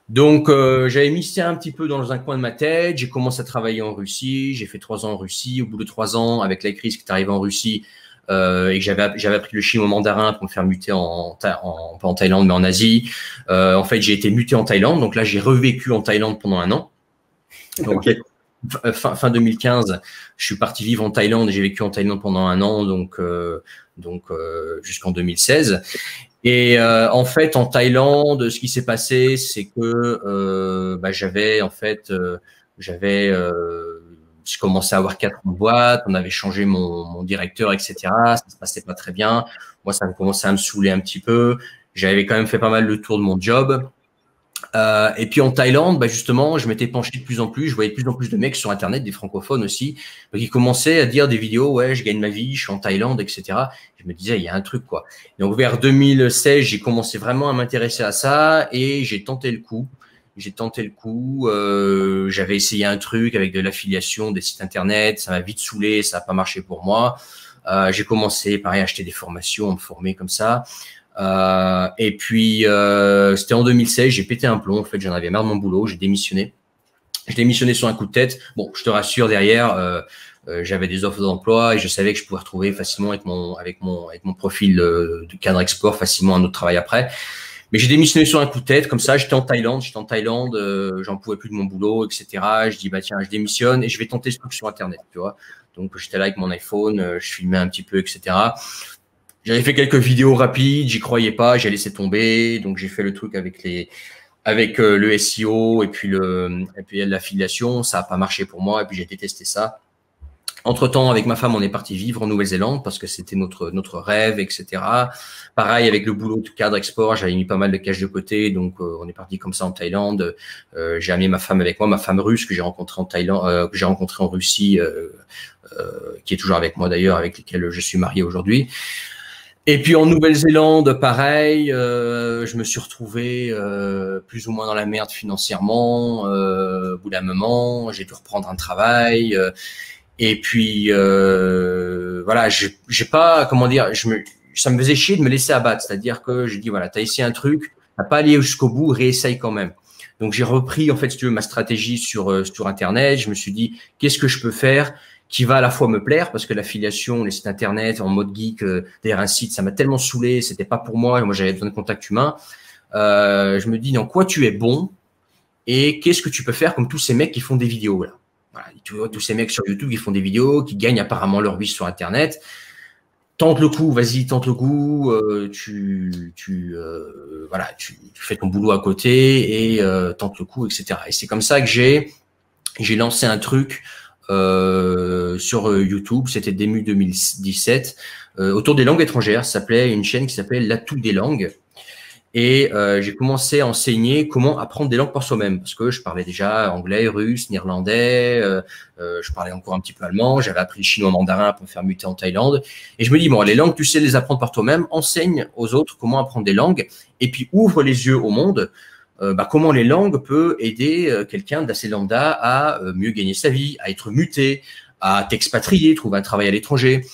Donc, j'avais mis ça un petit peu dans un coin de ma tête. J'ai commencé à travailler en Russie. J'ai fait 3 ans en Russie. Au bout de 3 ans, avec la crise qui est arrivée en Russie, et que j'avais appris le chinois mandarin pour me faire muter pas en Thaïlande, mais en Asie. En fait, j'ai été muté en Thaïlande. Donc là, j'ai revécu en Thaïlande pendant 1 an. Donc, okay. Fin 2015, je suis parti vivre en Thaïlande et j'ai vécu en Thaïlande pendant 1 an, donc jusqu'en 2016. Et en fait, en Thaïlande, ce qui s'est passé, c'est que j'avais je commençais à avoir 4 ans de boîte, on avait changé mon directeur, etc. Ça se passait pas très bien. Moi, ça commençait à me saouler un petit peu. J'avais quand même fait pas mal le tour de mon job. Et puis en Thaïlande, bah justement, je m'étais penché de plus en plus. Je voyais de plus en plus de mecs sur Internet, des francophones aussi, qui commençaient à dire des vidéos, ouais, je gagne ma vie, je suis en Thaïlande, etc. Je me disais, il y a un truc, quoi. Donc vers 2016, j'ai commencé vraiment à m'intéresser à ça et j'ai tenté le coup. J'avais essayé un truc avec de l'affiliation des sites Internet. Ça m'a vite saoulé, ça n'a pas marché pour moi. J'ai commencé, pareil, à acheter des formations, à me former comme ça. Et puis, c'était en 2016, j'ai pété un plomb. En fait, j'en avais marre de mon boulot, j'ai démissionné. J'ai démissionné sur un coup de tête. Bon, je te rassure, derrière, j'avais des offres d'emploi et je savais que je pouvais retrouver facilement avec mon profil de cadre export facilement un autre travail après. Mais j'ai démissionné sur un coup de tête, comme ça. J'étais en Thaïlande, j'en pouvais plus de mon boulot, etc. Je dis bah tiens, je démissionne et je vais tenter ce truc sur Internet, tu vois. Donc j'étais là avec mon iPhone, je filmais un petit peu, etc. J'avais fait quelques vidéos rapides, j'y croyais pas, j'ai laissé tomber. Donc j'ai fait le truc avec le SEO et puis l'affiliation. Ça a pas marché pour moi et puis j'ai détesté ça. Entre-temps, avec ma femme, on est parti vivre en Nouvelle-Zélande parce que c'était notre rêve, etc. Pareil, avec le boulot de cadre export, j'avais mis pas mal de cash de côté, donc on est parti comme ça en Thaïlande. J'ai amené ma femme avec moi, ma femme russe que j'ai rencontrée en Thaïlande, que j'ai rencontrée en Russie, qui est toujours avec moi d'ailleurs, avec lesquels je suis marié aujourd'hui. Et puis en Nouvelle-Zélande, pareil, je me suis retrouvé plus ou moins dans la merde financièrement. Au bout d'un moment, j'ai dû reprendre un travail. Et puis voilà, j'ai pas, comment dire, ça me faisait chier de me laisser abattre. C'est-à-dire que j'ai dit voilà, t'as essayé un truc, t'as pas allé jusqu'au bout, réessaye quand même. Donc j'ai repris en fait, si tu veux, ma stratégie sur Internet. Je me suis dit qu'est-ce que je peux faire qui va à la fois me plaire parce que l'affiliation, les sites Internet en mode geek, derrière un site, ça m'a tellement saoulé, c'était pas pour moi. Moi j'avais besoin de contact humain. Je me dis dans quoi tu es bon et qu'est-ce que tu peux faire comme tous ces mecs qui font des vidéos là. Voilà, tu vois tous ces mecs sur YouTube qui font des vidéos, qui gagnent apparemment leur vie sur Internet. Tente le coup, vas-y, tente le coup. Tu fais ton boulot à côté et tente le coup, etc. Et c'est comme ça que j'ai lancé un truc sur YouTube. C'était début 2017 autour des langues étrangères. Ça s'appelait une chaîne qui s'appelait L'atout des langues. Et j'ai commencé à enseigner comment apprendre des langues par soi-même, parce que je parlais déjà anglais, russe, néerlandais, je parlais encore un petit peu allemand, j'avais appris le chinois mandarin pour me faire muter en Thaïlande. Et je me dis, bon, les langues, tu sais les apprendre par toi-même, enseigne aux autres comment apprendre des langues, et puis ouvre les yeux au monde, comment les langues peuvent aider quelqu'un d'assez lambda à mieux gagner sa vie, à être muté, à t'expatrier, trouver un travail à l'étranger,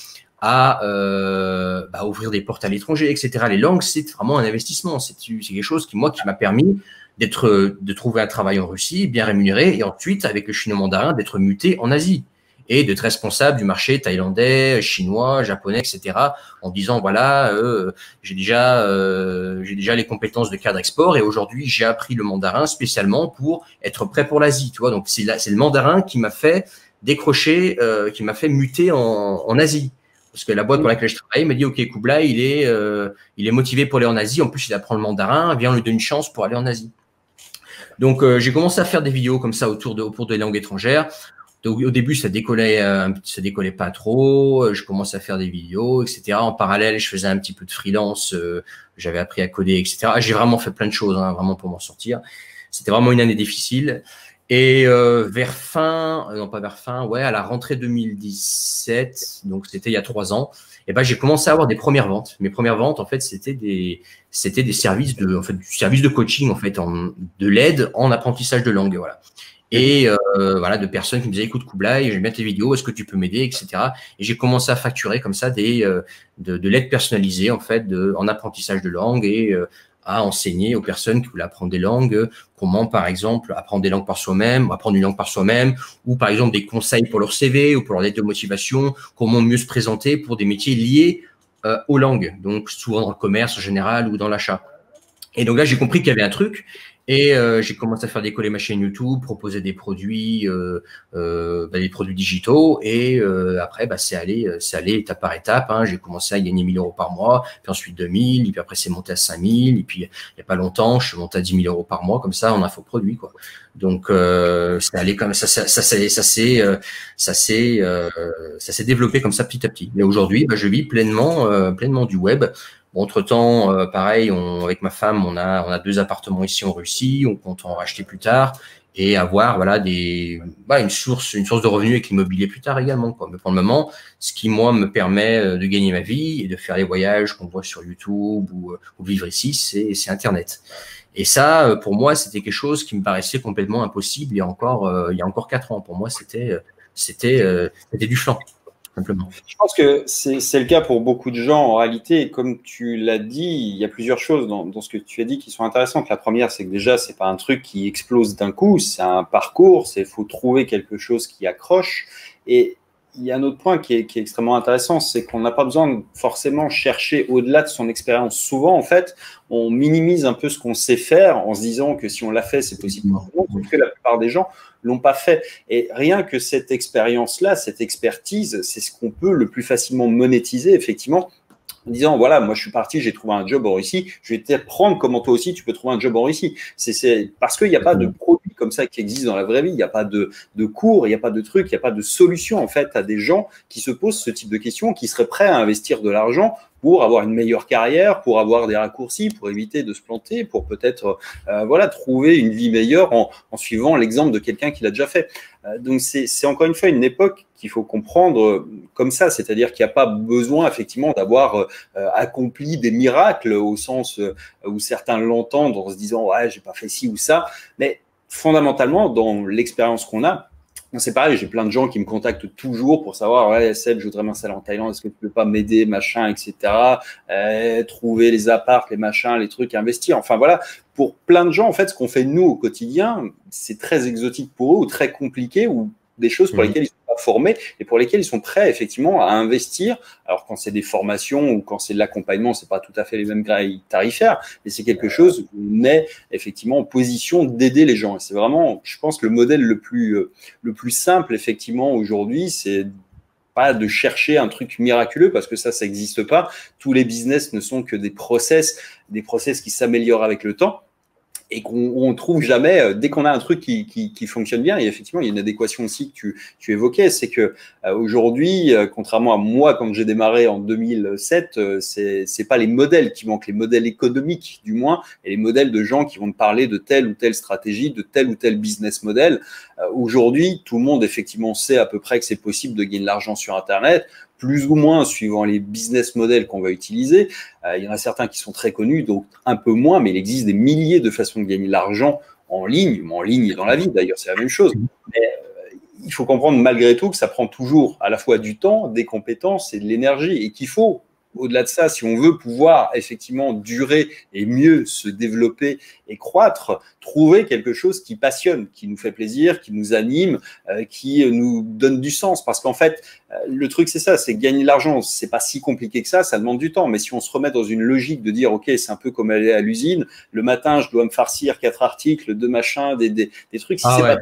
à ouvrir des portes à l'étranger, etc. Les langues, c'est vraiment un investissement. C'est quelque chose qui m'a permis de trouver un travail en Russie, bien rémunéré, et ensuite, avec le chinois mandarin, d'être muté en Asie et d'être responsable du marché thaïlandais, chinois, japonais, etc. En disant, voilà, j'ai déjà les compétences de cadre export et aujourd'hui, j'ai appris le mandarin spécialement pour être prêt pour l'Asie. Tu vois, donc c'est le mandarin qui m'a fait décrocher, qui m'a fait muter en Asie. Parce que la boîte pour laquelle je travaille m'a dit, OK, Kublai, il est motivé pour aller en Asie. En plus, il apprend le mandarin. Viens, on lui donne une chance pour aller en Asie. Donc, j'ai commencé à faire des vidéos comme ça autour des langues étrangères. Donc, au début, ça décollait pas trop. Je commençais à faire des vidéos, etc. En parallèle, je faisais un petit peu de freelance. J'avais appris à coder, etc. J'ai vraiment fait plein de choses, hein, vraiment pour m'en sortir. C'était vraiment une année difficile. Et à la rentrée 2017, donc c'était il y a 3 ans, et ben j'ai commencé à avoir des premières ventes. Mes premières ventes, en fait, c'était des services du service de coaching, en fait, de l'aide en apprentissage de langue, voilà. Et de personnes qui me disaient, écoute Kublai, j'aime bien tes vidéos, est-ce que tu peux m'aider, etc. Et j'ai commencé à facturer comme ça de l'aide personnalisée, en fait, en apprentissage de langue et à enseigner aux personnes qui voulaient apprendre des langues, comment, par exemple, apprendre des langues par soi-même, apprendre une langue par soi-même, ou par exemple des conseils pour leur CV ou pour leur lettre de motivation, comment mieux se présenter pour des métiers liés aux langues, donc souvent dans le commerce en général ou dans l'achat. Et donc là, j'ai compris qu'il y avait un truc Et j'ai commencé à faire décoller ma chaîne YouTube, proposer des produits digitaux. Et après, c'est allé étape par étape. Hein. J'ai commencé à gagner 1 000 € par mois, puis ensuite 2 000, et puis après c'est monté à 5 000. Et puis il n'y a pas longtemps, je suis monté à 10 000 € par mois, comme ça en infoproduit, quoi. Donc c'est allé comme ça s'est développé comme ça petit à petit. Mais aujourd'hui, je vis pleinement du web. Bon, entre-temps, pareil, avec ma femme, on a 2 appartements ici en Russie, on compte en racheter plus tard et avoir une source de revenus avec l'immobilier plus tard également, quoi. Mais pour le moment, ce qui moi me permet de gagner ma vie et de faire les voyages qu'on voit sur YouTube ou vivre ici, c'est Internet. Et ça, pour moi, c'était quelque chose qui me paraissait complètement impossible il y a encore 4 ans. Pour moi, c'était du flan. Simplement. Je pense que c'est le cas pour beaucoup de gens en réalité. Et comme tu l'as dit, il y a plusieurs choses dans ce que tu as dit qui sont intéressantes. La première, c'est que déjà, c'est pas un truc qui explose d'un coup, c'est un parcours. Il faut trouver quelque chose qui accroche. Et il y a un autre point qui est extrêmement intéressant, c'est qu'on n'a pas besoin de forcément chercher au-delà de son expérience. Souvent, en fait, on minimise un peu ce qu'on sait faire en se disant que si on l'a fait, c'est possible. Sauf que la plupart des gens l'ont pas fait. Et rien que cette expérience-là, cette expertise, c'est ce qu'on peut le plus facilement monétiser, effectivement, en disant, voilà, moi je suis parti, j'ai trouvé un job en Russie, je vais t'apprendre comment toi aussi tu peux trouver un job en Russie. C'est parce qu'il n'y a pas de produit comme ça qui existe dans la vraie vie, il n'y a pas de cours, il n'y a pas de truc, il n'y a pas de solution en fait à des gens qui se posent ce type de questions, qui seraient prêts à investir de l'argent pour avoir une meilleure carrière, pour avoir des raccourcis, pour éviter de se planter, pour peut-être trouver une vie meilleure en suivant l'exemple de quelqu'un qui l'a déjà fait. Donc c'est encore une fois une époque qu'il faut comprendre comme ça, c'est-à-dire qu'il n'y a pas besoin effectivement d'avoir accompli des miracles au sens où certains l'entendent en se disant ouais j'ai pas fait ci ou ça, mais fondamentalement dans l'expérience qu'on a, c'est pareil, j'ai plein de gens qui me contactent toujours pour savoir, ouais, Seb, je voudrais m'installer en Thaïlande, est-ce que tu peux pas m'aider, machin, etc. Trouver les apparts, les machins, les trucs, investir. Enfin voilà, pour plein de gens, en fait, ce qu'on fait nous au quotidien, c'est très exotique pour eux ou très compliqué ou des choses pour lesquelles ils sont pas formés et pour lesquelles ils sont prêts effectivement à investir. Alors quand c'est des formations ou quand c'est de l'accompagnement, c'est pas tout à fait les mêmes grilles tarifaires, mais c'est quelque chose où on est effectivement en position d'aider les gens. Et c'est vraiment, je pense, le modèle le plus simple effectivement aujourd'hui, c'est pas de chercher un truc miraculeux parce que ça n'existe pas. Tous les business ne sont que des process qui s'améliorent avec le temps. Et qu'on trouve jamais, dès qu'on a un truc qui fonctionne bien, et effectivement, il y a une adéquation aussi que tu évoquais, c'est que aujourd'hui, contrairement à moi, quand j'ai démarré en 2007, c'est pas les modèles qui manquent, les modèles économiques du moins, et les modèles de gens qui vont te parler de telle ou telle stratégie, de tel ou tel business model. Aujourd'hui, tout le monde effectivement sait à peu près que c'est possible de gagner de l'argent sur Internet, plus ou moins suivant les business models qu'on va utiliser. Il y en a certains qui sont très connus, donc un peu moins, mais il existe des milliers de façons de gagner de l'argent en ligne et dans la vie d'ailleurs, c'est la même chose. Mais il faut comprendre malgré tout que ça prend toujours à la fois du temps, des compétences et de l'énergie, et qu'il faut, au-delà de ça, si on veut pouvoir effectivement durer et mieux se développer et croître, trouver quelque chose qui passionne, qui nous fait plaisir, qui nous anime, qui nous donne du sens. Parce qu'en fait, le truc c'est ça, c'est gagner de l'argent, c'est pas si compliqué que ça demande du temps. Mais si on se remet dans une logique de dire, ok, c'est un peu comme aller à l'usine, le matin je dois me farcir 4 articles, 2 machins, des trucs, si c'est pas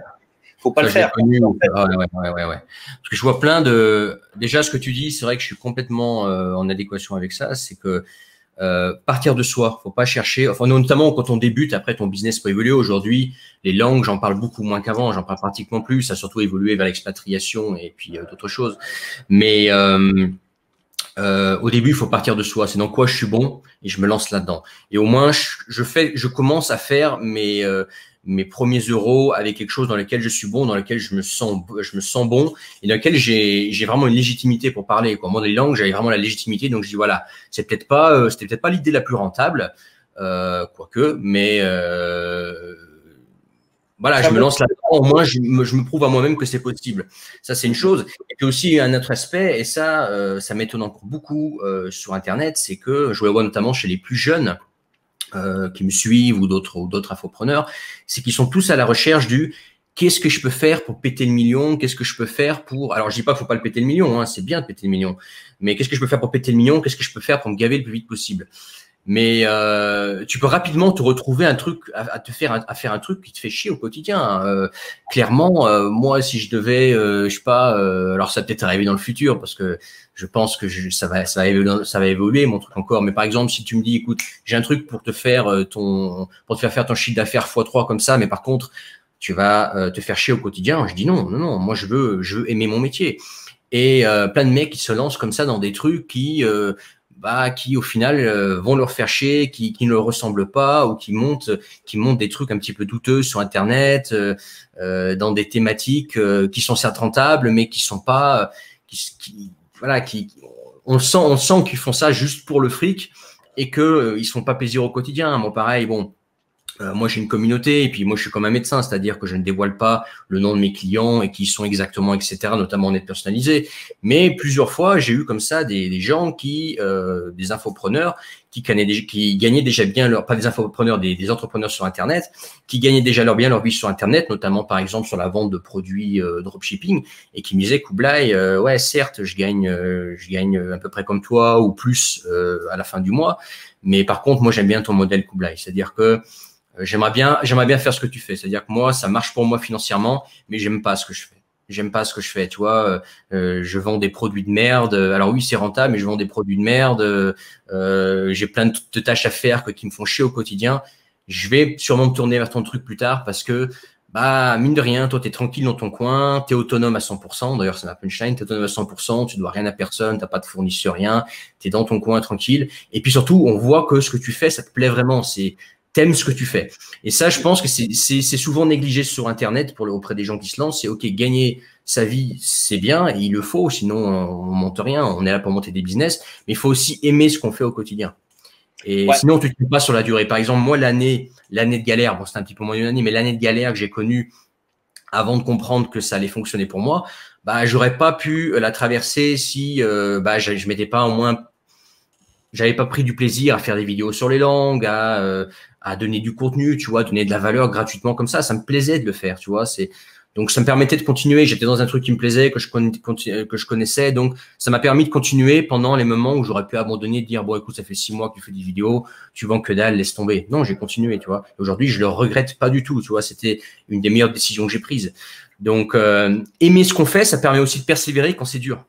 faut pas le faire. Ouais. Parce que je vois plein de. Déjà, ce que tu dis, c'est vrai que je suis complètement en adéquation avec ça. C'est que partir de soi, faut pas chercher. Enfin, notamment quand on débute, après ton business peut évoluer. Aujourd'hui, les langues, j'en parle beaucoup moins qu'avant. J'en parle pratiquement plus. Ça a surtout évolué vers l'expatriation et puis d'autres choses. Mais au début, il faut partir de soi. C'est dans quoi je suis bon et je me lance là-dedans. Et au moins, je commence à faire mes premiers euros avec quelque chose dans lequel je suis bon, dans lequel je me sens bon et dans lequel j'ai vraiment une légitimité pour parler, quoi. Moi, dans les langues, j'avais vraiment la légitimité. Donc, je dis, voilà, c'était peut-être pas l'idée la plus rentable, quoique, mais, voilà, je me lance là-dedans. Au moins, je me prouve à moi-même que c'est possible. Ça, c'est une chose. Et puis aussi, un autre aspect, et ça, ça m'étonne encore beaucoup sur Internet, c'est que je le vois notamment chez les plus jeunes qui me suivent ou d'autres infopreneurs, c'est qu'ils sont tous à la recherche du qu'est-ce que je peux faire pour péter le million, qu'est-ce que je peux faire pour… Alors, je dis pas qu'il faut pas le péter le million, hein, c'est bien de péter le million, mais qu'est-ce que je peux faire pour péter le million, qu'est-ce que je peux faire pour me gaver le plus vite possible. Mais tu peux rapidement te retrouver un truc à faire un truc qui te fait chier au quotidien. Clairement, moi, si je devais, je sais pas, alors ça peut-être arriver dans le futur parce que je pense que ça va évoluer mon truc encore. Mais par exemple, si tu me dis, écoute, j'ai un truc pour te faire faire ton chiffre d'affaires x3 comme ça, mais par contre, tu vas te faire chier au quotidien. Je dis non, non, non. Moi, je veux aimer mon métier. Et plein de mecs qui se lancent comme ça dans des trucs qui au final vont leur faire chier, qui ne leur ressemblent pas ou qui montent des trucs un petit peu douteux sur Internet, dans des thématiques qui sont certes rentables, mais qui sont pas, on sent qu'ils font ça juste pour le fric et que ils se font pas plaisir au quotidien. Moi, pareil, bon. Moi, j'ai une communauté et puis moi, je suis comme un médecin, c'est-à-dire que je ne dévoile pas le nom de mes clients et qui ils sont exactement, etc., notamment en aide personnalisée. Mais plusieurs fois, j'ai eu comme ça des gens des infopreneurs qui gagnaient déjà bien pas des infopreneurs, des entrepreneurs sur Internet, qui gagnaient déjà bien leur vie sur Internet, notamment par exemple sur la vente de produits dropshipping et qui me disaient, Kublai, ouais, certes, je gagne à peu près comme toi ou plus à la fin du mois, mais par contre, moi, j'aime bien ton modèle Kublai, c'est-à-dire que j'aimerais bien faire ce que tu fais. C'est-à-dire que moi, ça marche pour moi financièrement, mais j'aime pas ce que je fais. J'aime pas ce que je fais, tu vois. Je vends des produits de merde. Alors oui, c'est rentable, mais je vends des produits de merde. J'ai plein de tâches à faire qui me font chier au quotidien. Je vais sûrement me tourner vers ton truc plus tard parce que, mine de rien, toi, t'es tranquille dans ton coin, t'es autonome à 100%. D'ailleurs, c'est ma punchline, t'es autonome à 100%, tu dois rien à personne, t'as pas de fournisseur, rien. T'es dans ton coin tranquille. Et puis surtout, on voit que ce que tu fais, ça te plaît vraiment. T'aimes ce que tu fais. Et ça, je pense que c'est souvent négligé sur Internet auprès des gens qui se lancent. C'est OK, gagner sa vie, c'est bien, et il le faut, sinon on monte rien. On est là pour monter des business, mais il faut aussi aimer ce qu'on fait au quotidien. Et sinon, tu ne tiens pas sur la durée. Par exemple, moi, l'année de galère, bon, c'est un petit peu moins d'une année, mais l'année de galère que j'ai connue avant de comprendre que ça allait fonctionner pour moi, j'aurais pas pu la traverser si je m'étais pas au moins j'avais pas pris du plaisir à faire des vidéos sur les langues, à donner du contenu, tu vois, donner de la valeur gratuitement comme ça. Ça me plaisait de le faire, tu vois. Donc ça me permettait de continuer. J'étais dans un truc qui me plaisait, que je connaissais. Donc ça m'a permis de continuer pendant les moments où j'aurais pu abandonner, dire bon écoute, ça fait 6 mois que tu fais des vidéos, tu vends que dalle, laisse tomber. Non, j'ai continué, tu vois. Aujourd'hui, je le regrette pas du tout, tu vois. C'était une des meilleures décisions que j'ai prises. Donc aimer ce qu'on fait, ça permet aussi de persévérer quand c'est dur.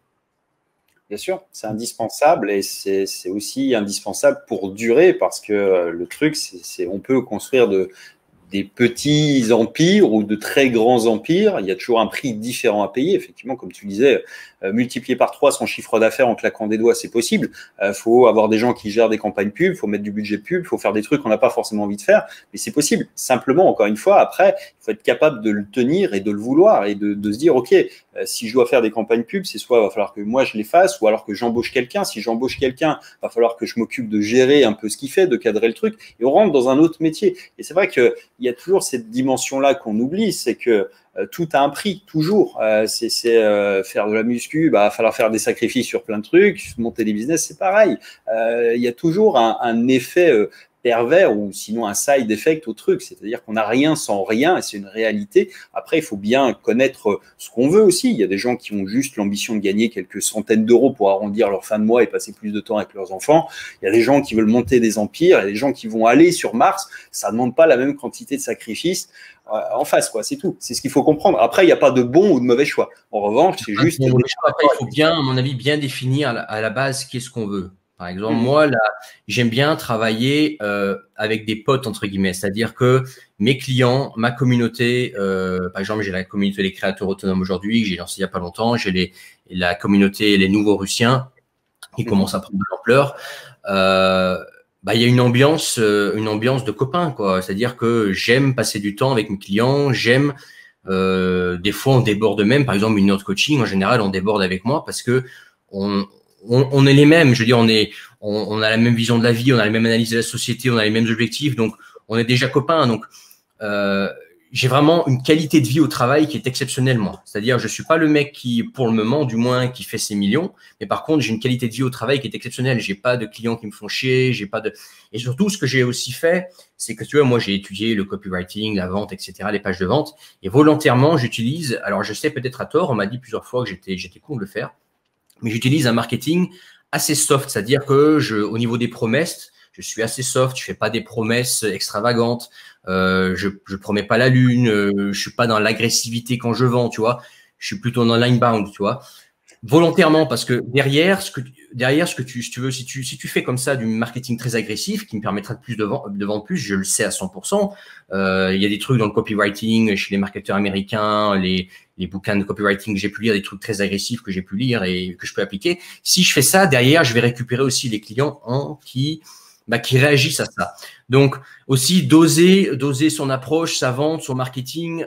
Bien sûr, c'est indispensable et c'est aussi indispensable pour durer parce que le truc, on peut construire des petits empires ou de très grands empires. Il y a toujours un prix différent à payer. Effectivement, comme tu disais, multiplier par 3 son chiffre d'affaires en claquant des doigts, c'est possible. Faut avoir des gens qui gèrent des campagnes pub, faut mettre du budget pub, faut faire des trucs qu'on n'a pas forcément envie de faire, mais c'est possible. Simplement, encore une fois, après, il faut être capable de le tenir et de le vouloir et de se dire, OK, si je dois faire des campagnes pub, c'est soit il va falloir que moi je les fasse ou alors que j'embauche quelqu'un. Si j'embauche quelqu'un, il va falloir que je m'occupe de gérer un peu ce qu'il fait, de cadrer le truc et on rentre dans un autre métier. Et c'est vrai qu'il y a toujours cette dimension-là qu'on oublie, c'est que tout a un prix, toujours. C'est faire de la muscu, il va falloir faire des sacrifices sur plein de trucs. Monter des business, c'est pareil. Il y a toujours un effet pervers ou sinon un side effect au truc, c'est-à-dire qu'on n'a rien sans rien et c'est une réalité. Après, il faut bien connaître ce qu'on veut aussi. Il y a des gens qui ont juste l'ambition de gagner quelques centaines d'euros pour arrondir leur fin de mois et passer plus de temps avec leurs enfants. Il y a des gens qui veulent monter des empires, il y a des gens qui vont aller sur Mars. Ça ne demande pas la même quantité de sacrifices en face, quoi. C'est tout. C'est ce qu'il faut comprendre. Après, il n'y a pas de bon ou de mauvais choix. En revanche, c'est juste. Après, il faut bien, à mon avis, bien définir à la base qu'est-ce qu'on veut. Par exemple, moi, là, j'aime bien travailler avec des potes, entre guillemets. C'est-à-dire que mes clients, ma communauté, par exemple, j'ai la communauté des créateurs autonomes aujourd'hui, que j'ai lancé il n'y a pas longtemps. J'ai la communauté Les Nouveaux Russiens qui commence à prendre de l'ampleur. Il y a une ambiance de copains, quoi. C'est-à-dire que j'aime passer du temps avec mes clients. J'aime, des fois, on déborde même. Par exemple, une autre coaching, en général, on déborde avec moi parce que on est les mêmes. Je veux dire, on a la même vision de la vie, on a la même analyse de la société, on a les mêmes objectifs, donc on est déjà copains. Donc, j'ai vraiment une qualité de vie au travail qui est exceptionnelle, moi. C'est-à-dire, je suis pas le mec qui, pour le moment, du moins, qui fait ses millions, mais par contre, j'ai une qualité de vie au travail qui est exceptionnelle. J'ai pas de clients qui me font chier, et surtout, ce que j'ai aussi fait, c'est que, tu vois, moi, j'ai étudié le copywriting, la vente, etc., les pages de vente, et volontairement, j'utilise, alors je sais peut-être à tort, on m'a dit plusieurs fois que j'étais con de le faire, mais j'utilise un marketing assez soft, c'est-à-dire que au niveau des promesses, je suis assez soft, je fais pas des promesses extravagantes, je promets pas la lune, je suis pas dans l'agressivité quand je vends, tu vois. Je suis plutôt dans l'inbound, tu vois. Volontairement, parce que derrière, ce que tu, si tu veux, si tu fais comme ça du marketing très agressif, qui me permettra de vendre plus, je le sais à 100%. Il y a des trucs dans le copywriting, chez les marketeurs américains, les bouquins de copywriting que j'ai pu lire, des trucs très agressifs que j'ai pu lire et que je peux appliquer. Si je fais ça, derrière, je vais récupérer aussi les clients qui réagissent à ça. Donc, aussi, doser son approche, sa vente, son marketing,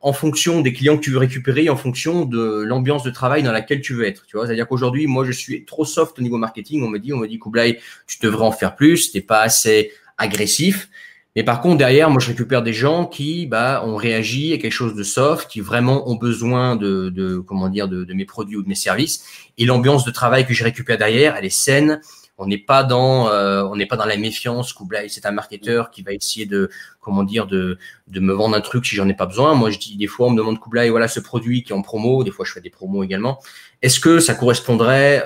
en fonction des clients que tu veux récupérer, en fonction de l'ambiance de travail dans laquelle tu veux être. Tu vois, c'est-à-dire qu'aujourd'hui, moi, je suis trop soft au niveau marketing. On me dit, Kublai, tu devrais en faire plus. T'es pas assez agressif. Mais par contre, derrière, moi, je récupère des gens qui, ont réagi à quelque chose de soft, qui vraiment ont besoin de mes produits ou de mes services. Et l'ambiance de travail que je récupère derrière, elle est saine. On n'est pas dans la méfiance. Kublai, c'est un marketeur qui va essayer de me vendre un truc si j'en ai pas besoin. Moi, je dis des fois, on me demande Kublai, voilà ce produit qui est en promo. Des fois, je fais des promos également. Est-ce que ça correspondrait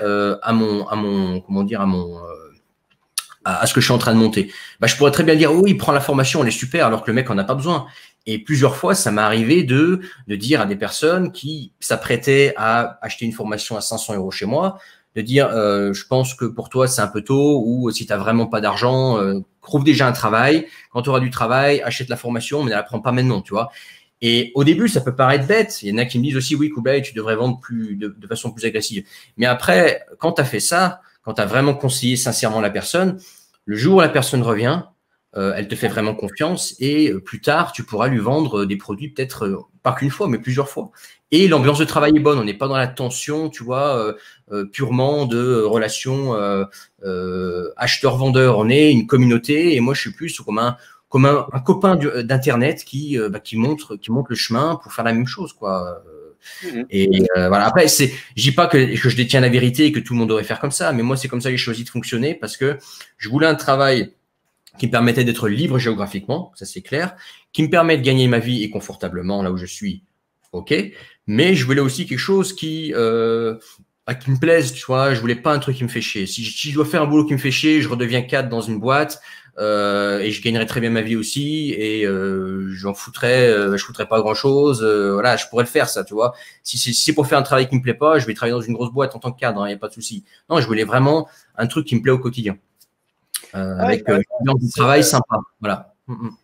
à ce que je suis en train de monter? Je pourrais très bien dire oui, il prend la formation, elle est super, alors que le mec en a pas besoin. Et plusieurs fois, ça m'est arrivé de dire à des personnes qui s'apprêtaient à acheter une formation à 500 € chez moi, de dire je pense que pour toi c'est un peu tôt, ou si tu n'as vraiment pas d'argent, trouve déjà un travail. Quand tu auras du travail, achète la formation, mais ne la prends pas maintenant, tu vois. Et au début, ça peut paraître bête. Il y en a qui me disent aussi oui, Kublai, tu devrais vendre de façon plus agressive. Mais après, quand tu as fait ça, quand tu as vraiment conseillé sincèrement la personne, le jour où la personne revient, elle te fait vraiment confiance, et plus tard, tu pourras lui vendre des produits peut-être pas qu'une fois, mais plusieurs fois. Et l'ambiance de travail est bonne. On n'est pas dans la tension, tu vois, purement de relations acheteur-vendeur. On est une communauté, et moi, je suis plus comme un copain d'internet qui montre le chemin pour faire la même chose, quoi. Et voilà. Après, je dis pas que je détiens la vérité et que tout le monde devrait faire comme ça, mais moi, c'est comme ça que j'ai choisi de fonctionner, parce que je voulais un travail qui me permettait d'être libre géographiquement, ça c'est clair, qui me permet de gagner ma vie et confortablement là où je suis, ok. Mais je voulais aussi quelque chose qui me plaise, tu vois. Je voulais pas un truc qui me fait chier. Si je dois faire un boulot qui me fait chier, je redeviens cadre dans une boîte, et je gagnerais très bien ma vie aussi, et je foutrais pas grand chose. Voilà, je pourrais le faire, ça, tu vois. Si c'est pour faire un travail qui me plaît pas, je vais travailler dans une grosse boîte en tant que cadre, hein, y a pas de souci. Non, je voulais vraiment un truc qui me plaît au quotidien, avec une ambiance de travail sympa. Voilà.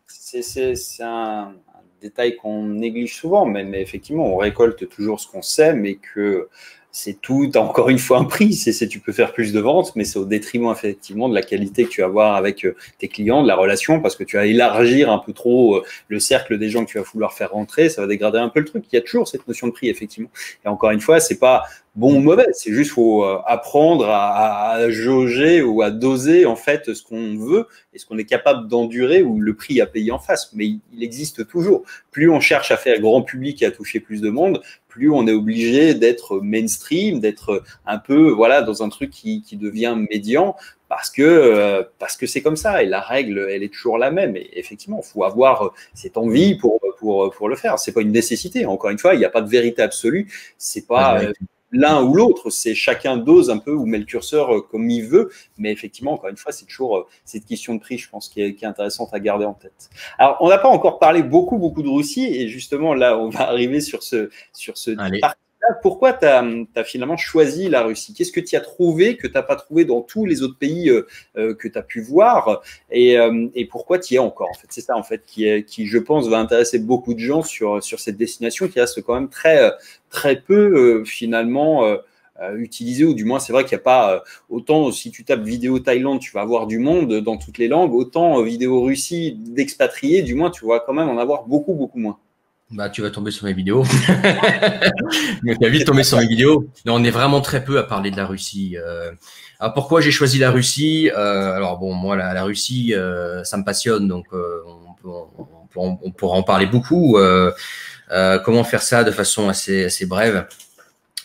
C'est un détail qu'on néglige souvent, mais effectivement, on récolte toujours ce qu'on sème, et que c'est tout, encore une fois, un prix. Tu peux faire plus de ventes, mais c'est au détriment, effectivement, de la qualité que tu vas avoir avec tes clients, de la relation, parce que tu vas élargir un peu trop le cercle des gens que tu vas vouloir faire rentrer. Ça va dégrader un peu le truc. Il y a toujours cette notion de prix, effectivement. Et encore une fois, c'est pas bon ou mauvais. C'est juste faut apprendre à jauger ou à doser, en fait, ce qu'on veut et ce qu'on est capable d'endurer, ou le prix à payer en face. Mais il existe toujours. Plus on cherche à faire grand public et à toucher plus de monde, plus on est obligé d'être mainstream, d'être un peu dans un truc qui devient médian, parce que c'est comme ça, et la règle, elle est toujours la même. Et effectivement, il faut avoir cette envie pour le faire. C'est pas une nécessité. Encore une fois, il n'y a pas de vérité absolue. C'est pas l'un ou l'autre, c'est chacun dose un peu ou met le curseur comme il veut. Mais effectivement, encore une fois, c'est toujours cette question de prix, je pense, qui est intéressante à garder en tête. Alors, on n'a pas encore parlé beaucoup de Russie, et justement, là, on va arriver sur ce parti-là. Pourquoi tu as finalement choisi la Russie? Qu'est-ce que tu as trouvé que tu n'as pas trouvé dans tous les autres pays que tu as pu voir, et pourquoi tu y es encore, en fait? C'est ça, en fait, qui, je pense, va intéresser beaucoup de gens sur cette destination qui reste quand même très, très peu, finalement, utilisée, ou du moins, c'est vrai qu'il n'y a pas autant, si tu tapes vidéo Thaïlande, tu vas avoir du monde dans toutes les langues, autant vidéo Russie d'expatriés, du moins, tu vas quand même en avoir beaucoup moins. Tu vas tomber sur mes vidéos. Tu vas vite tomber sur mes vidéos. Non, on est vraiment très peu à parler de la Russie. Alors pourquoi j'ai choisi la Russie? Alors bon, moi la Russie, ça me passionne, donc on pourra en parler beaucoup. Comment faire ça de façon assez brève?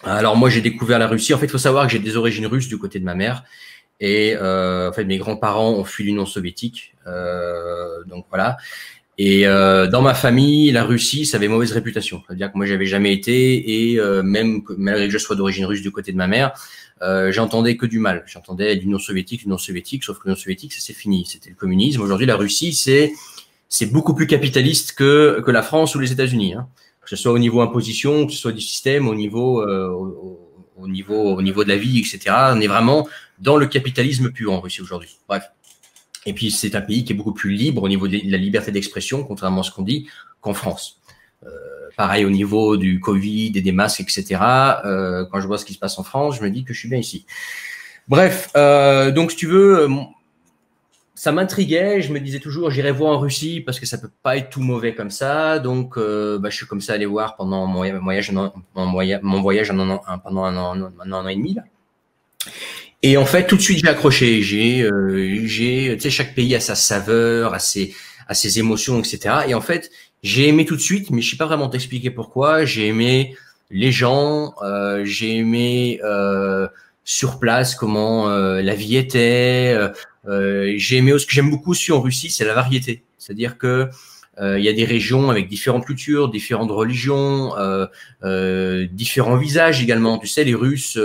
Alors moi j'ai découvert la Russie. En fait, il faut savoir que j'ai des origines russes du côté de ma mère, et en fait mes grands-parents ont fui l'Union soviétique. Donc voilà. Et dans ma famille, la Russie, ça avait mauvaise réputation. C'est-à-dire que moi, j'avais jamais été, et même malgré que je sois d'origine russe du côté de ma mère, j'entendais que du mal. J'entendais l'Union soviétique, sauf que l'Union soviétique, ça c'est fini. C'était le communisme. Aujourd'hui, la Russie, c'est beaucoup plus capitaliste que la France ou les États-Unis, hein. Que ce soit au niveau imposition, que ce soit du système, au niveau de la vie, etc. On est vraiment dans le capitalisme pur en Russie aujourd'hui. Bref. Et puis, c'est un pays qui est beaucoup plus libre au niveau de la liberté d'expression, contrairement à ce qu'on dit, qu'en France. Pareil au niveau du Covid et des masques, etc. Quand je vois ce qui se passe en France, je me dis que je suis bien ici. Bref, donc si tu veux, ça m'intriguait. Je me disais toujours, j'irai voir en Russie parce que ça peut pas être tout mauvais comme ça. Donc, je suis comme ça allé voir pendant mon voyage pendant un an et demi là. Et en fait, tout de suite, j'ai accroché. Tu sais, chaque pays a sa saveur, a ses émotions, etc. Et en fait, j'ai aimé tout de suite, mais je sais pas vraiment t'expliquer pourquoi. J'ai aimé les gens, j'ai aimé sur place comment la vie était. J'ai aimé ce que j'aime beaucoup aussi en Russie, c'est la variété. C'est-à-dire que il y a des régions avec différentes cultures, différentes religions, différents visages également. Tu sais, les Russes,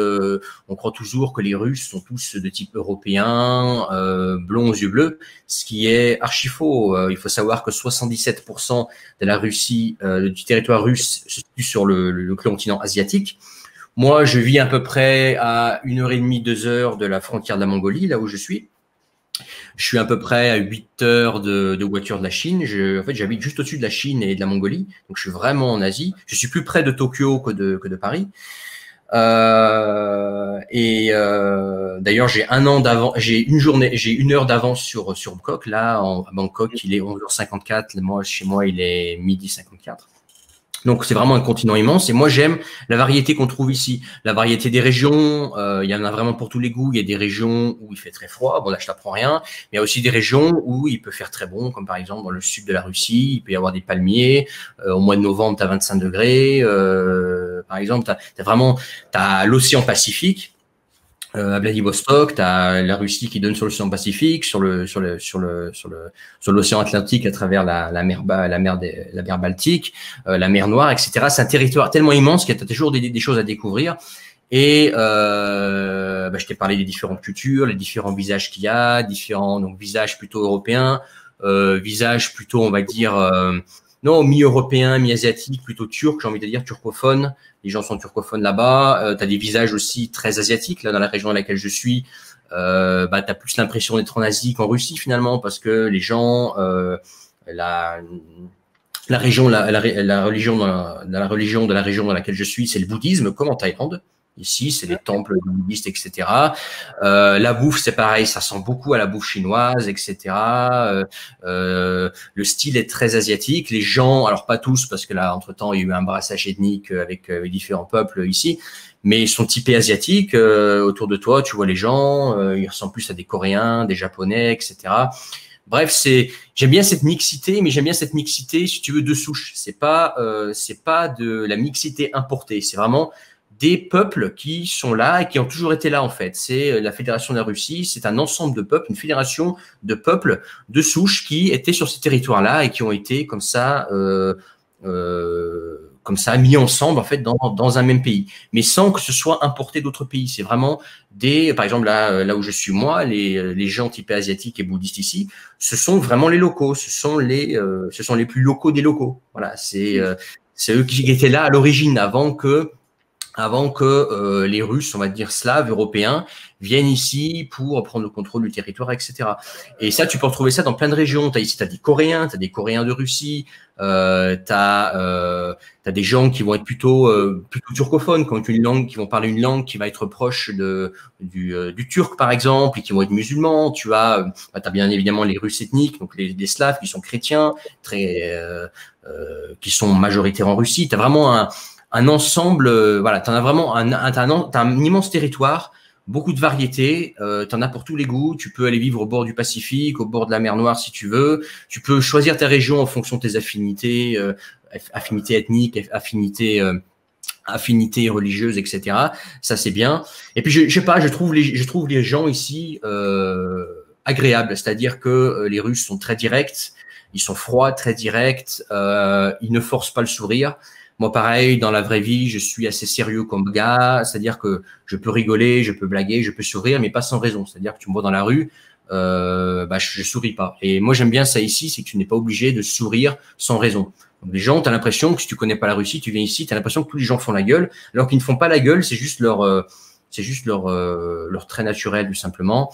on croit toujours que les Russes sont tous de type européen, blonds aux yeux bleus, ce qui est archi faux. Il faut savoir que 77% de la Russie, du territoire russe, se situe sur le continent asiatique. Moi, je vis à peu près à 1h30, 2 heures de la frontière de la Mongolie, là où je suis. Je suis à peu près à 8 heures de voiture de la Chine. En fait, j'habite juste au-dessus de la Chine et de la Mongolie. Donc, je suis vraiment en Asie. Je suis plus près de Tokyo que de Paris. D'ailleurs, j'ai une heure d'avance sur Bangkok. Là, à Bangkok, il est 11h54. Chez moi, il est 12h54. Donc, c'est vraiment un continent immense. Et moi, j'aime la variété qu'on trouve ici. La variété des régions. Il y en a vraiment pour tous les goûts. Il y a des régions où il fait très froid. Bon, là, je t'apprends rien. Mais il y a aussi des régions où il peut faire très bon, comme par exemple dans le sud de la Russie. Il peut y avoir des palmiers. Au mois de novembre, tu as 25 degrés. Par exemple, t'as l'océan Pacifique. À Vladivostok, tu as la Russie qui donne sur l'océan Pacifique, sur l'océan Atlantique à travers la mer Baltique, la mer Noire, etc. C'est un territoire tellement immense qu'il y a toujours des choses à découvrir. Et je t'ai parlé des différentes cultures, les différents visages qu'il y a, donc visages plutôt européens, visages plutôt, on va dire, non, mi-européen, mi-asiatique, plutôt turc, j'ai envie de dire turcophone. Les gens sont turcophones là-bas. Tu as des visages aussi très asiatiques. Là, dans la région dans laquelle je suis, tu as plus l'impression d'être en Asie qu'en Russie finalement, parce que les gens, la religion de la région dans laquelle je suis, c'est le bouddhisme, comme en Thaïlande. Ici, c'est les temples bouddhistes, etc. La bouffe, c'est pareil, ça sent beaucoup à la bouffe chinoise, etc. Le style est très asiatique. Les gens, alors pas tous, parce que là, entre-temps, il y a eu un brassage ethnique avec différents peuples ici, mais ils sont typés asiatiques. Autour de toi, tu vois les gens, ils ressemblent plus à des Coréens, des Japonais, etc. Bref, j'aime bien cette mixité, mais j'aime bien cette mixité, si tu veux, de souche. C'est pas de la mixité importée. C'est vraiment des peuples qui sont là et qui ont toujours été là en fait. C'est la Fédération de la Russie, c'est un ensemble de peuples, une fédération de peuples de souches qui étaient sur ces territoires-là et qui ont été comme ça mis ensemble en fait dans un même pays, mais sans que ce soit importé d'autres pays. C'est vraiment par exemple là où je suis moi, les gens typés asiatiques et bouddhistes ici, ce sont vraiment les locaux, ce sont les plus locaux des locaux. Voilà, c'est eux qui étaient là à l'origine avant que les Russes, on va dire slaves, européens, viennent ici pour prendre le contrôle du territoire, etc. Et ça, tu peux retrouver ça dans plein de régions. Ici, tu as des Coréens de Russie, tu as des gens qui vont être plutôt turcophones, qui vont parler une langue qui va être proche du turc, par exemple, et qui vont être musulmans. Tu as bien évidemment les Russes ethniques, donc les Slaves qui sont chrétiens, qui sont majoritaires en Russie. Tu as vraiment un ensemble, t'en as vraiment t'as un immense territoire, beaucoup de variétés, t'en as pour tous les goûts. Tu peux aller vivre au bord du Pacifique, au bord de la mer Noire si tu veux. Tu peux choisir ta région en fonction de tes affinités, affinités ethniques, affinités religieuses, etc. Ça c'est bien. Et puis je sais pas, je trouve les gens ici agréables, c'est-à-dire que les Russes sont très directs, ils sont froids, très directs, ils ne forcent pas le sourire. Moi, pareil, dans la vraie vie, je suis assez sérieux comme gars, c'est-à-dire que je peux rigoler, je peux blaguer, je peux sourire, mais pas sans raison. C'est-à-dire que tu me vois dans la rue, je souris pas. Et moi, j'aime bien ça ici, c'est que tu n'es pas obligé de sourire sans raison. Donc, les gens, tu as l'impression que si tu connais pas la Russie, tu viens ici, tu as l'impression que tous les gens font la gueule, alors qu'ils ne font pas la gueule, c'est juste leur trait naturel, tout simplement.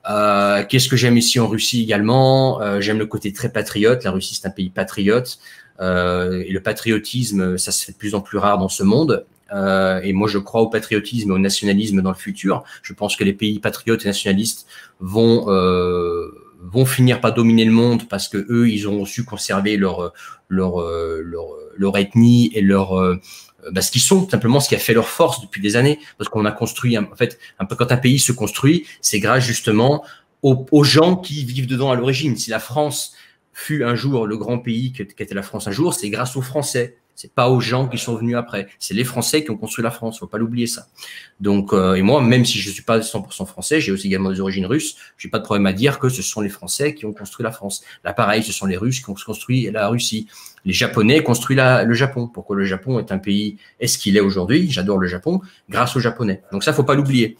Qu'est-ce que j'aime ici en Russie également? J'aime le côté très patriote. La Russie, c'est un pays patriote. Et le patriotisme, ça se fait de plus en plus rare dans ce monde. Et moi, je crois au patriotisme et au nationalisme dans le futur. Je pense que les pays patriotes et nationalistes vont finir par dominer le monde parce que eux, ils ont su conserver leur ethnie et ce qu'ils sont, simplement ce qui a fait leur force depuis des années. Parce qu'on a construit, en fait, un peu quand un pays se construit, c'est grâce justement aux gens qui vivent dedans à l'origine. Si la France fut un jour le grand pays qu'était la France un jour, c'est grâce aux Français. C'est pas aux gens qui sont venus après. C'est les Français qui ont construit la France. Faut pas l'oublier, ça. Donc, et moi, même si je suis pas 100% français, j'ai aussi également des origines russes. J'ai pas de problème à dire que ce sont les Français qui ont construit la France. Là, pareil, ce sont les Russes qui ont construit la Russie. Les Japonais construisent le Japon. Pourquoi le Japon est un pays, est-ce qu'il est aujourd'hui? J'adore le Japon grâce aux Japonais. Donc ça, faut pas l'oublier.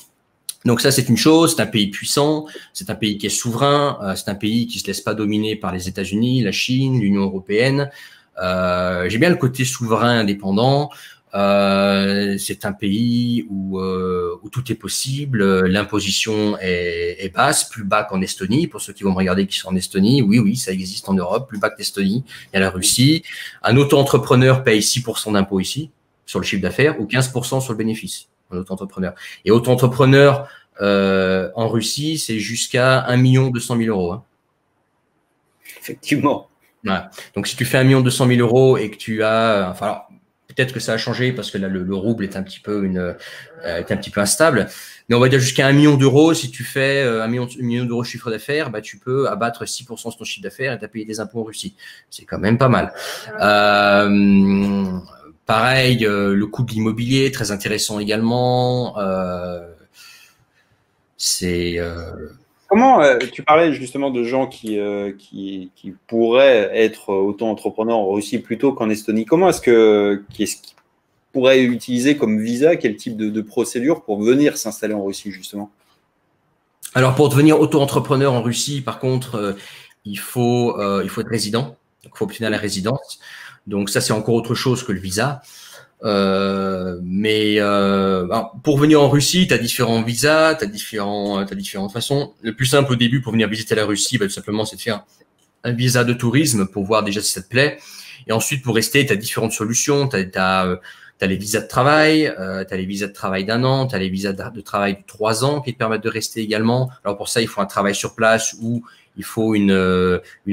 Donc ça, c'est une chose, c'est un pays puissant, c'est un pays qui est souverain, c'est un pays qui se laisse pas dominer par les États-Unis, la Chine, l'Union européenne. J'aime bien le côté souverain, indépendant. C'est un pays où tout est possible. L'imposition est basse, plus bas qu'en Estonie. Pour ceux qui vont me regarder qui sont en Estonie, oui, ça existe en Europe, plus bas que l'Estonie. Il y a la Russie. Un auto-entrepreneur paye 6% d'impôt ici sur le chiffre d'affaires ou 15% sur le bénéfice. Un auto-entrepreneur. Et auto-entrepreneur en Russie, c'est jusqu'à 1 200 000 euros. Hein. Effectivement. Voilà. Donc, si tu fais 1 200 000 euros et que tu as, enfin, alors, peut-être que ça a changé parce que là, le rouble est un petit peu instable. Mais on va dire jusqu'à 1 million d'euros. Si tu fais 1 million d'euros de chiffre d'affaires, bah, tu peux abattre 6% de ton chiffre d'affaires et tu as payé des impôts en Russie. C'est quand même pas mal. Pareil, le coût de l'immobilier, très intéressant également. Comment tu parlais justement de gens qui pourraient être auto-entrepreneurs en Russie plutôt qu'en Estonie. Comment est-ce qu'ils pourraient utiliser comme visa? Quel type de procédure pour venir s'installer en Russie justement? Alors pour devenir auto-entrepreneur en Russie, par contre, il faut être résident. Donc, il faut obtenir la résidence. Donc ça, c'est encore autre chose que le visa. Alors, pour venir en Russie, tu as différents visas, tu as différentes façons. Le plus simple au début pour venir visiter la Russie, tout simplement, c'est de faire un visa de tourisme pour voir déjà si ça te plaît. Et ensuite, pour rester, tu as différentes solutions. Tu as les visas de travail, tu as les visas de travail d'1 an, tu as les visas de travail de 3 ans qui te permettent de rester également. Alors pour ça, il faut un travail sur place ou il faut une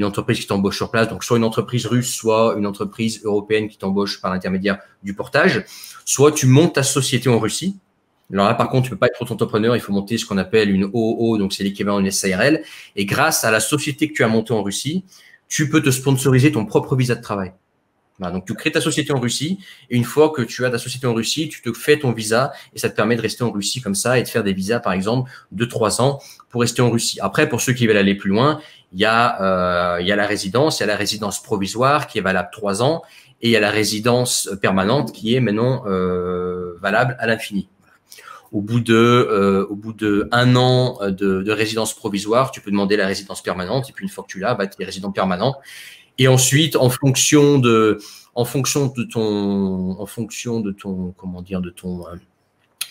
entreprise qui t'embauche sur place. Donc, soit une entreprise russe, soit une entreprise européenne qui t'embauche par l'intermédiaire du portage. Soit tu montes ta société en Russie. Alors là, par contre, tu peux pas être auto-entrepreneur. Il faut monter ce qu'on appelle une OO, donc c'est l'équivalent d'une SARL. Et grâce à la société que tu as montée en Russie, tu peux te sponsoriser ton propre visa de travail. Voilà, donc, tu crées ta société en Russie et une fois que tu as ta société en Russie, tu te fais ton visa et ça te permet de rester en Russie comme ça et de faire des visas, par exemple, de 3 ans pour rester en Russie. Après, pour ceux qui veulent aller plus loin, il y a la résidence, il y a la résidence provisoire qui est valable 3 ans et il y a la résidence permanente qui est maintenant valable à l'infini. Au bout de 1 an de résidence provisoire, tu peux demander la résidence permanente et puis une fois que tu l'as, tu es résident permanent. Et ensuite, en fonction de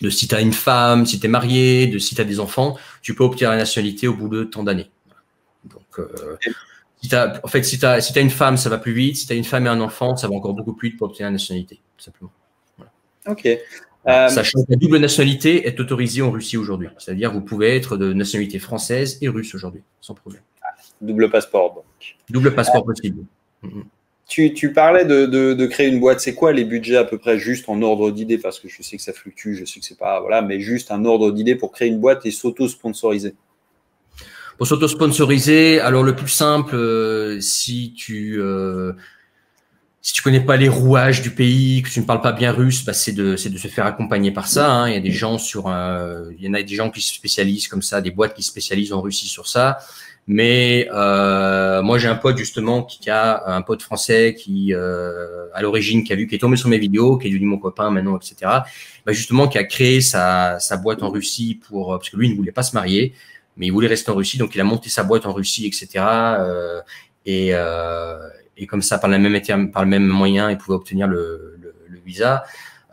si tu as une femme, si tu es marié, si tu as des enfants, tu peux obtenir la nationalité au bout de tant d'années. Donc, si tu as une femme, ça va plus vite. Si tu as une femme et un enfant, ça va encore beaucoup plus vite pour obtenir la nationalité, tout simplement. Voilà. Ok. Sachant que la double nationalité est autorisée en Russie aujourd'hui. C'est-à-dire vous pouvez être de nationalité française et russe aujourd'hui, sans problème. Double passeport, donc. Double passeport possible. Tu parlais de créer une boîte. C'est quoi les budgets à peu près, juste en ordre d'idée? Parce que je sais que ça fluctue, je sais que c'est pas, voilà, mais juste un ordre d'idée pour créer une boîte et s'auto-sponsoriser. Pour s'auto-sponsoriser, alors le plus simple, si tu Si tu connais pas les rouages du pays, que tu ne parles pas bien russe, bah c'est de se faire accompagner par ça. Hein. Il y a des gens il y en a des gens qui se spécialisent comme ça, des boîtes qui se spécialisent en Russie sur ça. Mais moi j'ai un pote justement qui a un pote français qui à l'origine qui est tombé sur mes vidéos, qui est devenu mon copain maintenant, etc. Bah justement qui a créé sa boîte en Russie parce que lui il ne voulait pas se marier, mais il voulait rester en Russie, donc il a monté sa boîte en Russie, etc. Et et comme ça, par le même moyen, il pouvait obtenir le visa.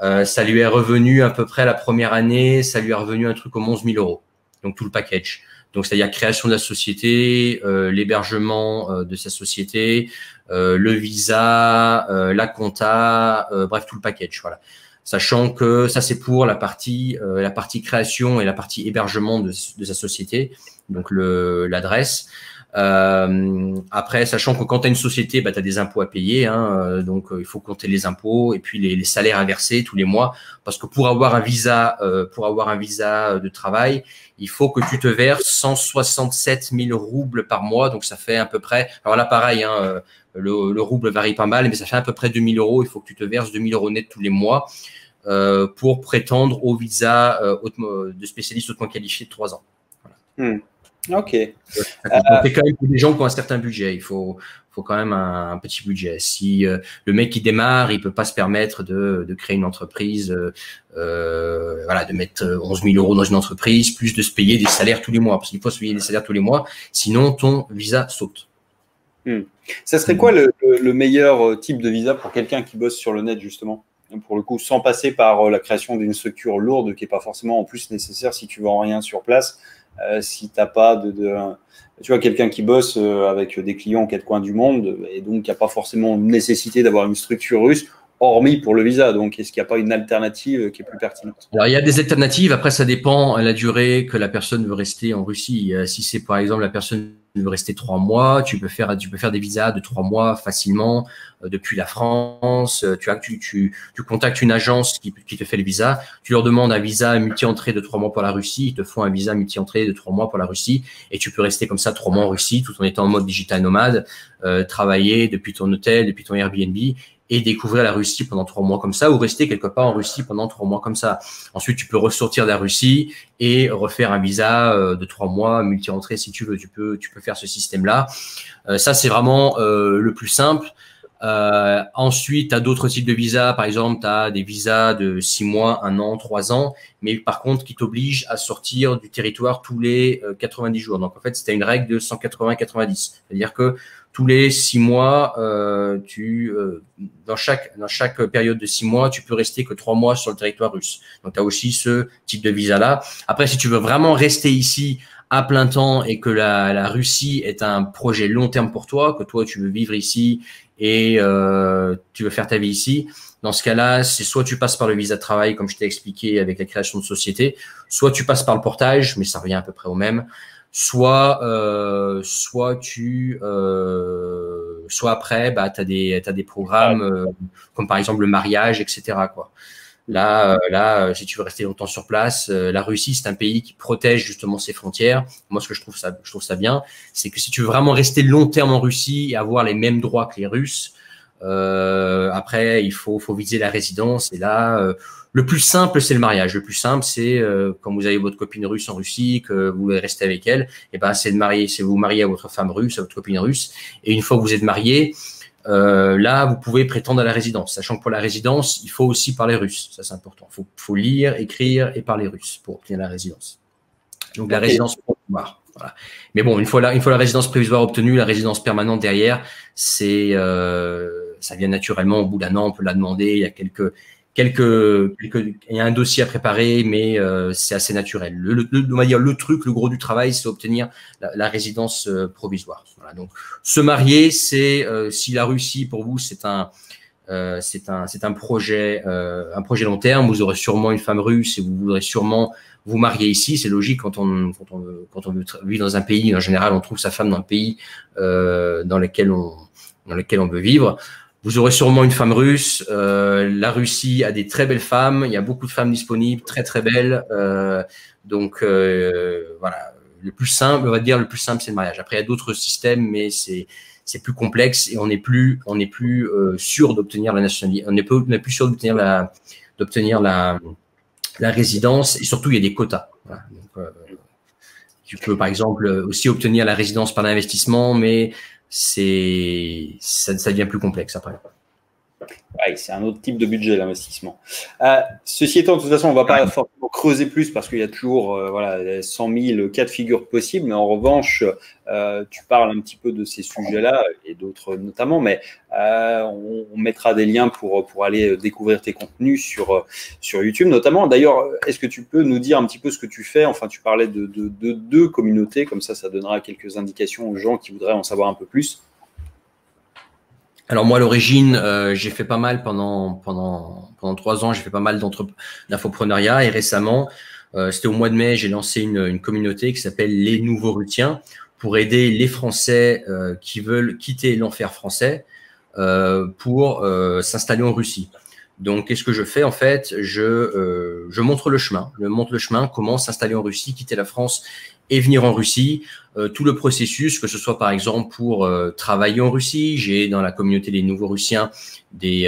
Ça lui est revenu à peu près la première année, ça lui est revenu un truc comme 11 000 euros. Donc tout le package. Donc c'est-à-dire création de la société, l'hébergement de sa société, le visa, la compta, bref tout le package. Voilà. Sachant que ça c'est pour la partie création et la partie hébergement de sa société. Donc l'adresse. Après, sachant que quand tu as une société, bah, tu as des impôts à payer, hein, donc il faut compter les impôts et puis les salaires à verser tous les mois, parce que pour avoir un visa de travail, il faut que tu te verses 167 000 roubles par mois, donc ça fait à peu près, alors là pareil, hein, le rouble varie pas mal, mais ça fait à peu près 2 000 euros, il faut que tu te verses 2 000 euros net tous les mois pour prétendre au visa de spécialiste hautement qualifié de 3 ans. Voilà. Ok. Donc, c'est quand même pour des gens qui ont un certain budget. Il faut quand même un petit budget. Si le mec qui démarre, il peut pas se permettre de créer une entreprise, voilà, de mettre 11 000 euros dans une entreprise, plus de se payer des salaires tous les mois, parce qu'il faut se payer des salaires tous les mois, sinon ton visa saute. Ça serait quoi le meilleur type de visa pour quelqu'un qui bosse sur le net, justement? Pour le coup, sans passer par la création d'une structure lourde qui n'est pas forcément en plus nécessaire si tu vends rien sur place. Si tu n'as pas tu vois, quelqu'un qui bosse avec des clients aux quatre coins du monde et donc il n'y a pas forcément nécessité d'avoir une structure russe, hormis pour le visa. Donc, est-ce qu'il n'y a pas une alternative qui est plus pertinente? Alors, il y a des alternatives. Après, ça dépend de la durée que la personne veut rester en Russie. Si c'est, par exemple, la personne veut rester 3 mois, tu peux faire des visas de 3 mois facilement depuis la France. Tu contactes une agence qui te fait le visa. Tu leur demandes un visa multi-entrée de 3 mois pour la Russie. Ils te font un visa multi-entrée de 3 mois pour la Russie. Et tu peux rester comme ça 3 mois en Russie tout en étant en mode digital nomade, travailler depuis ton hôtel, depuis ton Airbnb, et découvrir la Russie pendant 3 mois comme ça, ou rester quelque part en Russie pendant 3 mois comme ça. Ensuite, tu peux ressortir de la Russie et refaire un visa de 3 mois, multi-entrée si tu veux. Tu peux faire ce système-là. Ça, c'est vraiment le plus simple. Ensuite, tu as d'autres types de visas. Par exemple, tu as des visas de 6 mois, 1 an, 3 ans, mais par contre, qui t'obligent à sortir du territoire tous les 90 jours. Donc, en fait, c'était une règle de 180-90. C'est-à-dire que tous les 6 mois, dans chaque période de 6 mois, tu peux rester que 3 mois sur le territoire russe. Donc, tu as aussi ce type de visa-là. Après, si tu veux vraiment rester ici à plein temps et que la Russie est un projet long terme pour toi, que toi, tu veux vivre ici et tu veux faire ta vie ici, dans ce cas-là, c'est soit tu passes par le visa de travail, comme je t'ai expliqué avec la création de société, soit tu passes par le portage, mais ça revient à peu près au même, soit après, bah, t'as des programmes comme par exemple le mariage, etc., quoi. Là, si tu veux rester longtemps sur place, la Russie, c'est un pays qui protège justement ses frontières. Moi, ce que je trouve ça bien, c'est que si tu veux vraiment rester long terme en Russie et avoir les mêmes droits que les Russes, après, il faut viser la résidence. Et là, le plus simple, c'est le mariage. Le plus simple, c'est quand vous avez votre copine russe en Russie, que vous voulez rester avec elle, et ben c'est vous marier à votre femme russe, à votre copine russe. Et une fois que vous êtes mariés, là, vous pouvez prétendre à la résidence, sachant que pour la résidence, il faut aussi parler russe. Ça, c'est important. Il faut lire, écrire et parler russe pour obtenir la résidence. Donc, la résidence provisoire. Voilà. Mais bon, une fois la résidence provisoire obtenue, la résidence permanente derrière, ça vient naturellement au bout d'1 an. On peut la demander. Il y a il y a un dossier à préparer, mais c'est assez naturel. On va dire le gros du travail, c'est obtenir la résidence provisoire. Voilà. Donc, se marier, c'est si la Russie pour vous c'est un projet long terme. Vous aurez sûrement une femme russe et vous voudrez sûrement vous marier ici. C'est logique quand on veut vivre dans un pays. En général, on trouve sa femme dans le pays dans lequel on veut vivre. Vous aurez sûrement une femme russe. La Russie a des très belles femmes. Il y a beaucoup de femmes disponibles, très très belles. Donc voilà, le plus simple, c'est le mariage. Après, il y a d'autres systèmes, mais c'est c'est plus complexe et on n'est plus sûr d'obtenir la nationalité, on n'est plus sûr d'obtenir la résidence, et surtout il y a des quotas. Voilà. Donc, tu peux par exemple aussi obtenir la résidence par l'investissement, mais ça devient plus complexe après. Ouais, c'est un autre type de budget, l'investissement. Ceci étant, de toute façon, on ne va pas forcément creuser plus parce qu'il y a toujours 100 000 cas de figure possibles. Mais en revanche, tu parles un petit peu de ces sujets-là et d'autres notamment. Mais on mettra des liens pour aller découvrir tes contenus sur YouTube notamment. D'ailleurs, est-ce que tu peux nous dire un petit peu ce que tu fais? Enfin, tu parlais de deux communautés. Comme ça donnera quelques indications aux gens qui voudraient en savoir un peu plus. Alors moi, à l'origine, j'ai fait pas mal pendant 3 ans, j'ai fait pas mal d'infopreneuriat et récemment, c'était au mois de mai, j'ai lancé une communauté qui s'appelle Les Nouveaux Russiens pour aider les Français qui veulent quitter l'enfer français pour s'installer en Russie. Donc, qu'est-ce que je fais en fait? Je montre le chemin, comment s'installer en Russie, quitter la France et venir en Russie, tout le processus, que ce soit par exemple pour travailler en Russie. J'ai dans la communauté des Nouveaux Russiens des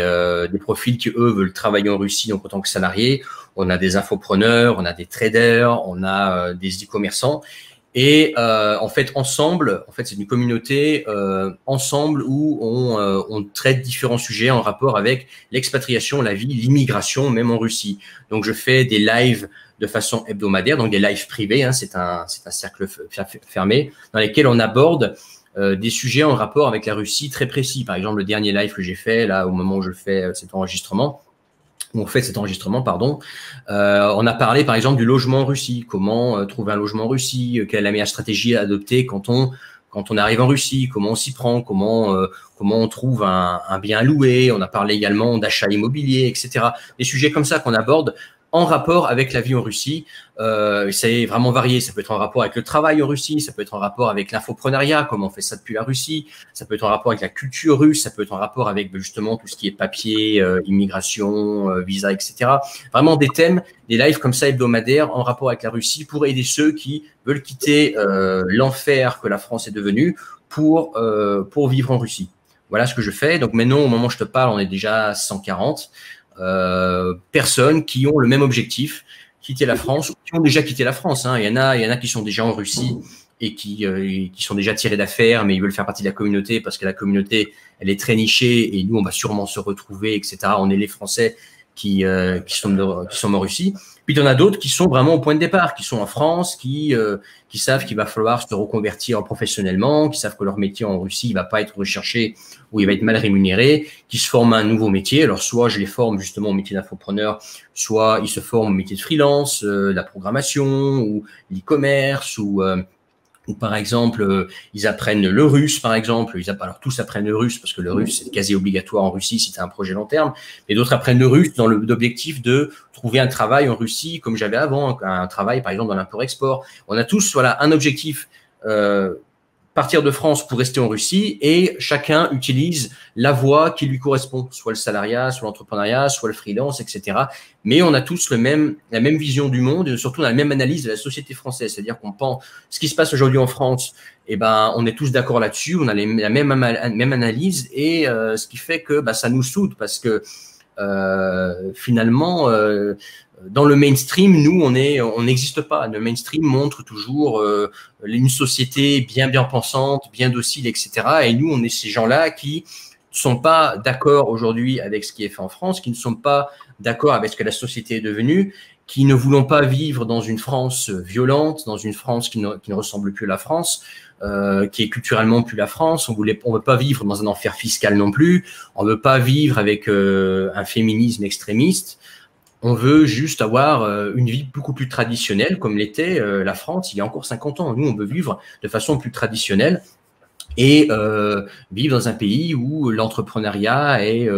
profils qui, eux, veulent travailler en Russie donc en tant que salariés. On a des infopreneurs, on a des traders, on a des e-commerçants. Et en fait, c'est une communauté ensemble où on traite différents sujets en rapport avec l'expatriation, la vie, l'immigration, même en Russie. Donc, je fais des lives de façon hebdomadaire, donc des lives privés, hein, c'est un cercle fermé, dans lesquels on aborde des sujets en rapport avec la Russie très précis. Par exemple, le dernier live que j'ai fait, là, au moment où je fais cet enregistrement, on a parlé par exemple du logement en Russie, comment trouver un logement en Russie, quelle est la meilleure stratégie à adopter quand on arrive en Russie, comment on s'y prend, comment on trouve un bien à louer. On a parlé également d'achat immobilier, etc. Des sujets comme ça qu'on aborde en rapport avec la vie en Russie. C'est vraiment varié. Ça peut être en rapport avec le travail en Russie, ça peut être en rapport avec l'infopreneuriat, comment on fait ça depuis la Russie, ça peut être en rapport avec la culture russe, ça peut être en rapport avec justement tout ce qui est papier, immigration, visa, etc. Vraiment des thèmes, des lives comme ça hebdomadaires en rapport avec la Russie pour aider ceux qui veulent quitter l'enfer que la France est devenue pour vivre en Russie. Voilà ce que je fais. Donc maintenant, au moment où je te parle, on est déjà 140 personnes qui ont le même objectif, quitter la France, ou qui ont déjà quitté la France. Hein. Il y en a qui sont déjà en Russie et qui sont déjà tirés d'affaire, mais ils veulent faire partie de la communauté parce que la communauté, elle est très nichée et nous, on va sûrement se retrouver, etc. On est les Français qui sont en Russie. Puis il y en a d'autres qui sont vraiment au point de départ, qui sont en France, qui savent qu'il va falloir se reconvertir professionnellement, qui savent que leur métier en Russie il va pas être recherché ou il va être mal rémunéré, qui se forment à un nouveau métier. Alors soit je les forme justement au métier d'infopreneur, soit ils se forment au métier de freelance, la programmation ou l'e-commerce ou par exemple, ils apprennent le russe, par exemple. Alors, tous apprennent le russe parce que le russe, c'est quasi obligatoire en Russie si tu as un projet long terme. Mais d'autres apprennent le russe dans l'objectif de trouver un travail en Russie comme j'avais avant, un travail, par exemple, dans l'import-export. On a tous un objectif, partir de France pour rester en Russie et chacun utilise la voie qui lui correspond, soit le salariat, soit l'entrepreneuriat, soit le freelance, etc. Mais on a tous la même vision du monde et surtout la même analyse de la société française. C'est-à-dire qu'on pense ce qui se passe aujourd'hui en France, on est tous d'accord là-dessus, on a la même analyse et ce qui fait que ça nous soude parce que finalement, dans le mainstream, nous, on n'existe pas. Le mainstream montre toujours une société bien pensante, bien docile, etc. Et nous, on est ces gens-là qui ne sont pas d'accord aujourd'hui avec ce qui est fait en France, qui ne sont pas d'accord avec ce que la société est devenue, qui ne voulons pas vivre dans une France violente, dans une France qui ne ressemble plus à la France, qui est culturellement plus la France. On veut pas vivre dans un enfer fiscal non plus. On veut pas vivre avec un féminisme extrémiste. On veut juste avoir une vie beaucoup plus traditionnelle comme l'était la France il y a encore 50 ans. Nous, on veut vivre de façon plus traditionnelle et vivre dans un pays où l'entrepreneuriat est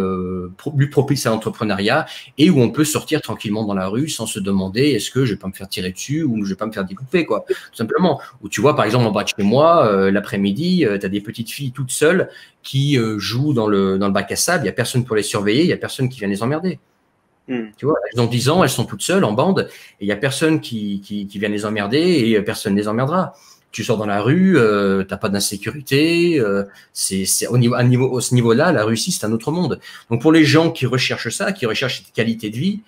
plus propice à l'entrepreneuriat et où on peut sortir tranquillement dans la rue sans se demander est-ce que je vais pas me faire tirer dessus ou je vais pas me faire découper, quoi, tout simplement. Ou tu vois, par exemple, en bas de chez moi, l'après-midi, tu as des petites filles toutes seules qui jouent dans le bac à sable. Il y a personne pour les surveiller, il y a personne qui vient les emmerder. Tu vois, elles ont 10 ans, elles sont toutes seules en bande et il y a personne qui vient les emmerder et personne ne les emmerdera. Tu sors dans la rue, t'as pas d'insécurité. C'est à ce niveau-là, la Russie, c'est un autre monde. Donc pour les gens qui recherchent ça, qui recherchent cette qualité de vie,